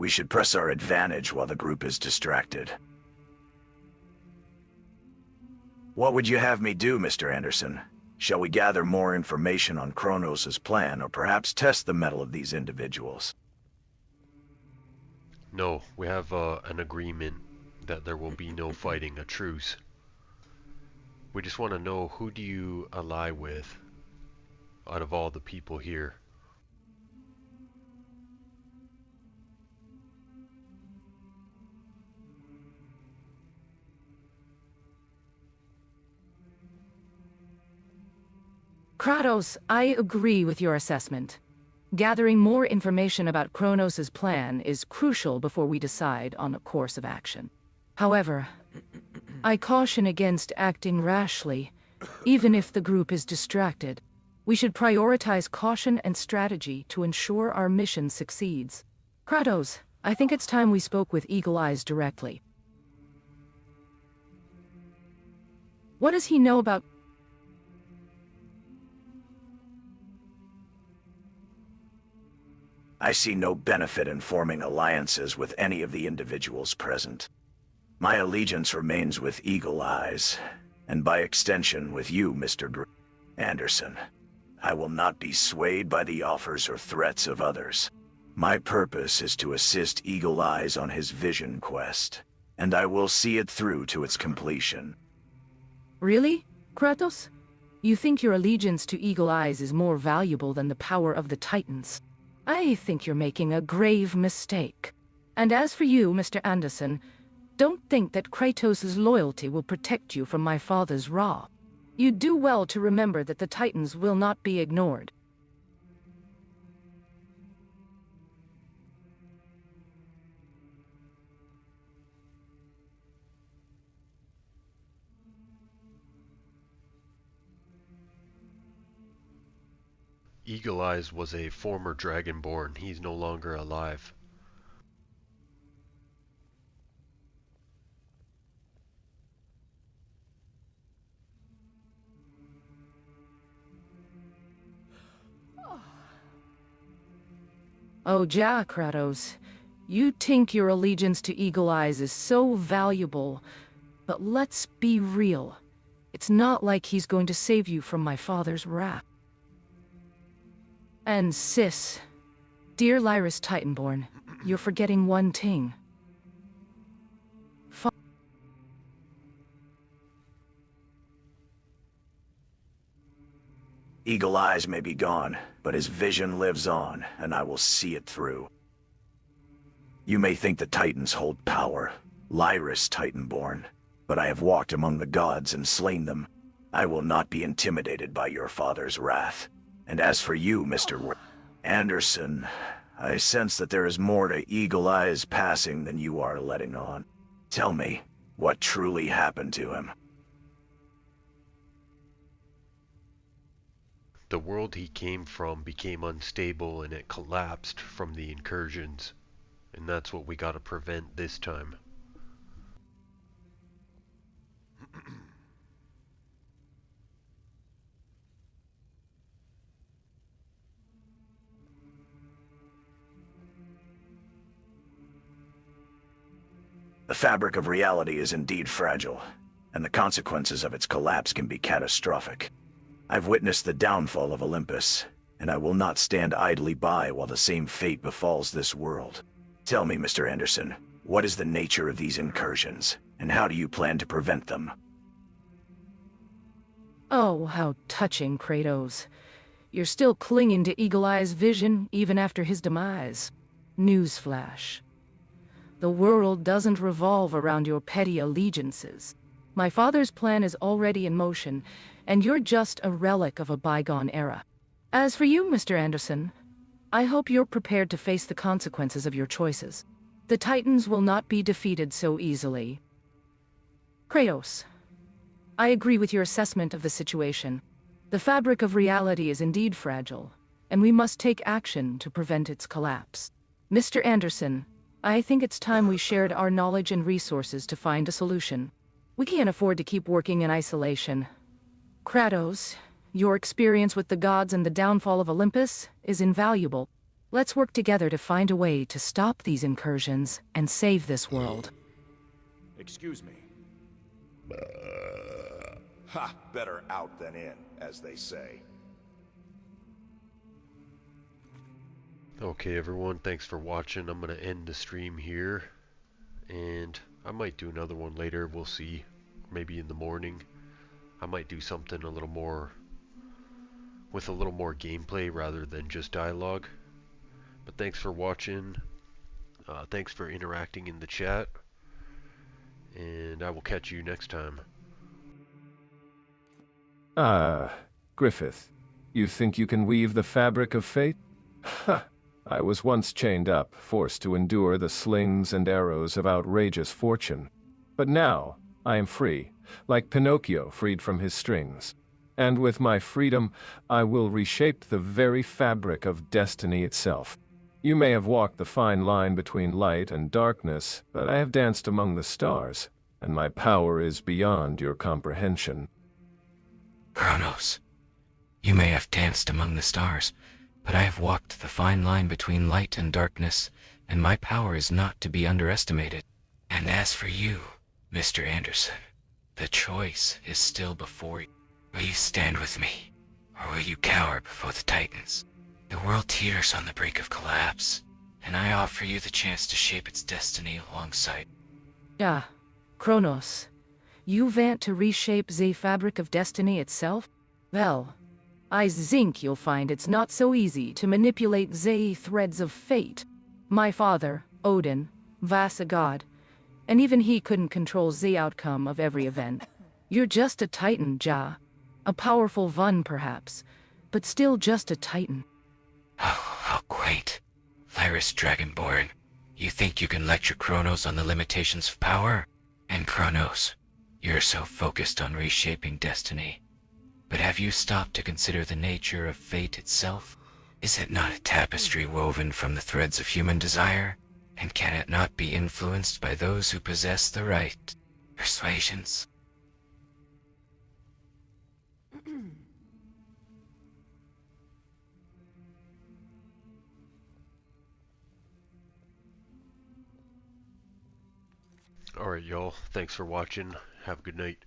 We should press our advantage while the group is distracted. What would you have me do, Mr. Anderson? Shall we gather more information on Kronos' plan, or perhaps test the mettle of these individuals? No, we have an agreement that there will be no fighting, a truce. We just want to know, who do you ally with out of all the people here? Kratos, I agree with your assessment. Gathering more information about Kronos' plan is crucial before we decide on a course of action. However, I caution against acting rashly, even if the group is distracted. We should prioritize caution and strategy to ensure our mission succeeds. Kratos, I think it's time we spoke with Eagle Eyes directly. What does he know about... I see no benefit in forming alliances with any of the individuals present. My allegiance remains with Eagle Eyes, and by extension with you, Mr. Anderson. I will not be swayed by the offers or threats of others. My purpose is to assist Eagle Eyes on his vision quest, and I will see it through to its completion. Really, Kratos? You think your allegiance to Eagle Eyes is more valuable than the power of the Titans? I think you're making a grave mistake. And as for you, Mr. Anderson, don't think that Kratos' loyalty will protect you from my father's wrath. You do well to remember that the Titans will not be ignored. Eagle Eyes was a former Dragonborn. He's no longer alive. Oh ja, Kratos. You think your allegiance to Eagle Eyes is so valuable, but let's be real. It's not like he's going to save you from my father's wrath. And sis, dear Lyris Titanborn, you're forgetting one thing. Eagle Eyes may be gone, but his vision lives on, and I will see it through. You may think the Titans hold power, Lyris Titanborn, but I have walked among the gods and slain them. I will not be intimidated by your father's wrath. And as for you, Mr. Anderson, I sense that there is more to Eagle Eyes passing than you are letting on. Tell me, what truly happened to him? The world he came from became unstable and it collapsed from the incursions. And that's what we gotta prevent this time. The fabric of reality is indeed fragile, and the consequences of its collapse can be catastrophic. I've witnessed the downfall of Olympus, and I will not stand idly by while the same fate befalls this world. Tell me, Mr. Anderson, what is the nature of these incursions, and how do you plan to prevent them? Oh, how touching, Kratos. You're still clinging to Eagle Eye's vision, even after his demise. Newsflash. The world doesn't revolve around your petty allegiances. My father's plan is already in motion, and you're just a relic of a bygone era. As for you, Mr. Anderson, I hope you're prepared to face the consequences of your choices. The Titans will not be defeated so easily. Kratos, I agree with your assessment of the situation. The fabric of reality is indeed fragile, and we must take action to prevent its collapse. Mr. Anderson, I think it's time we shared our knowledge and resources to find a solution. We can't afford to keep working in isolation. Kratos, your experience with the gods and the downfall of Olympus is invaluable. Let's work together to find a way to stop these incursions and save this world. Excuse me. Ha! Better out than in, as they say. Okay everyone, thanks for watching. I'm going to end the stream here, and I might do another one later, we'll see. Maybe in the morning. I might do something a little more, with a little more gameplay rather than just dialogue. But thanks for watching, thanks for interacting in the chat, and I will catch you next time. Ah, Griffith, you think you can weave the fabric of fate? Ha! I was once chained up, forced to endure the slings and arrows of outrageous fortune. But now, I am free, like Pinocchio freed from his strings. And with my freedom, I will reshape the very fabric of destiny itself. You may have walked the fine line between light and darkness, but I have danced among the stars, and my power is beyond your comprehension. Kronos, you may have danced among the stars, but I have walked the fine line between light and darkness, and my power is not to be underestimated. And as for you, Mr. Anderson, the choice is still before you. Will you stand with me, or will you cower before the Titans? The world teeters on the brink of collapse, and I offer you the chance to shape its destiny alongside. Ja, Kronos, you want to reshape the fabric of destiny itself? Well, I think you'll find it's not so easy to manipulate the threads of fate. My father, Odin, was a god, and even he couldn't control the outcome of every event. You're just a Titan, Ja. A powerful one, perhaps, but still just a Titan. Oh, how quaint. Lyris Dragonborn, you think you can lecture Kronos on the limitations of power? And Kronos, you're so focused on reshaping destiny. But have you stopped to consider the nature of fate itself? Is it not a tapestry woven from the threads of human desire? And can it not be influenced by those who possess the right persuasions? Alright y'all, thanks for watching, have a good night.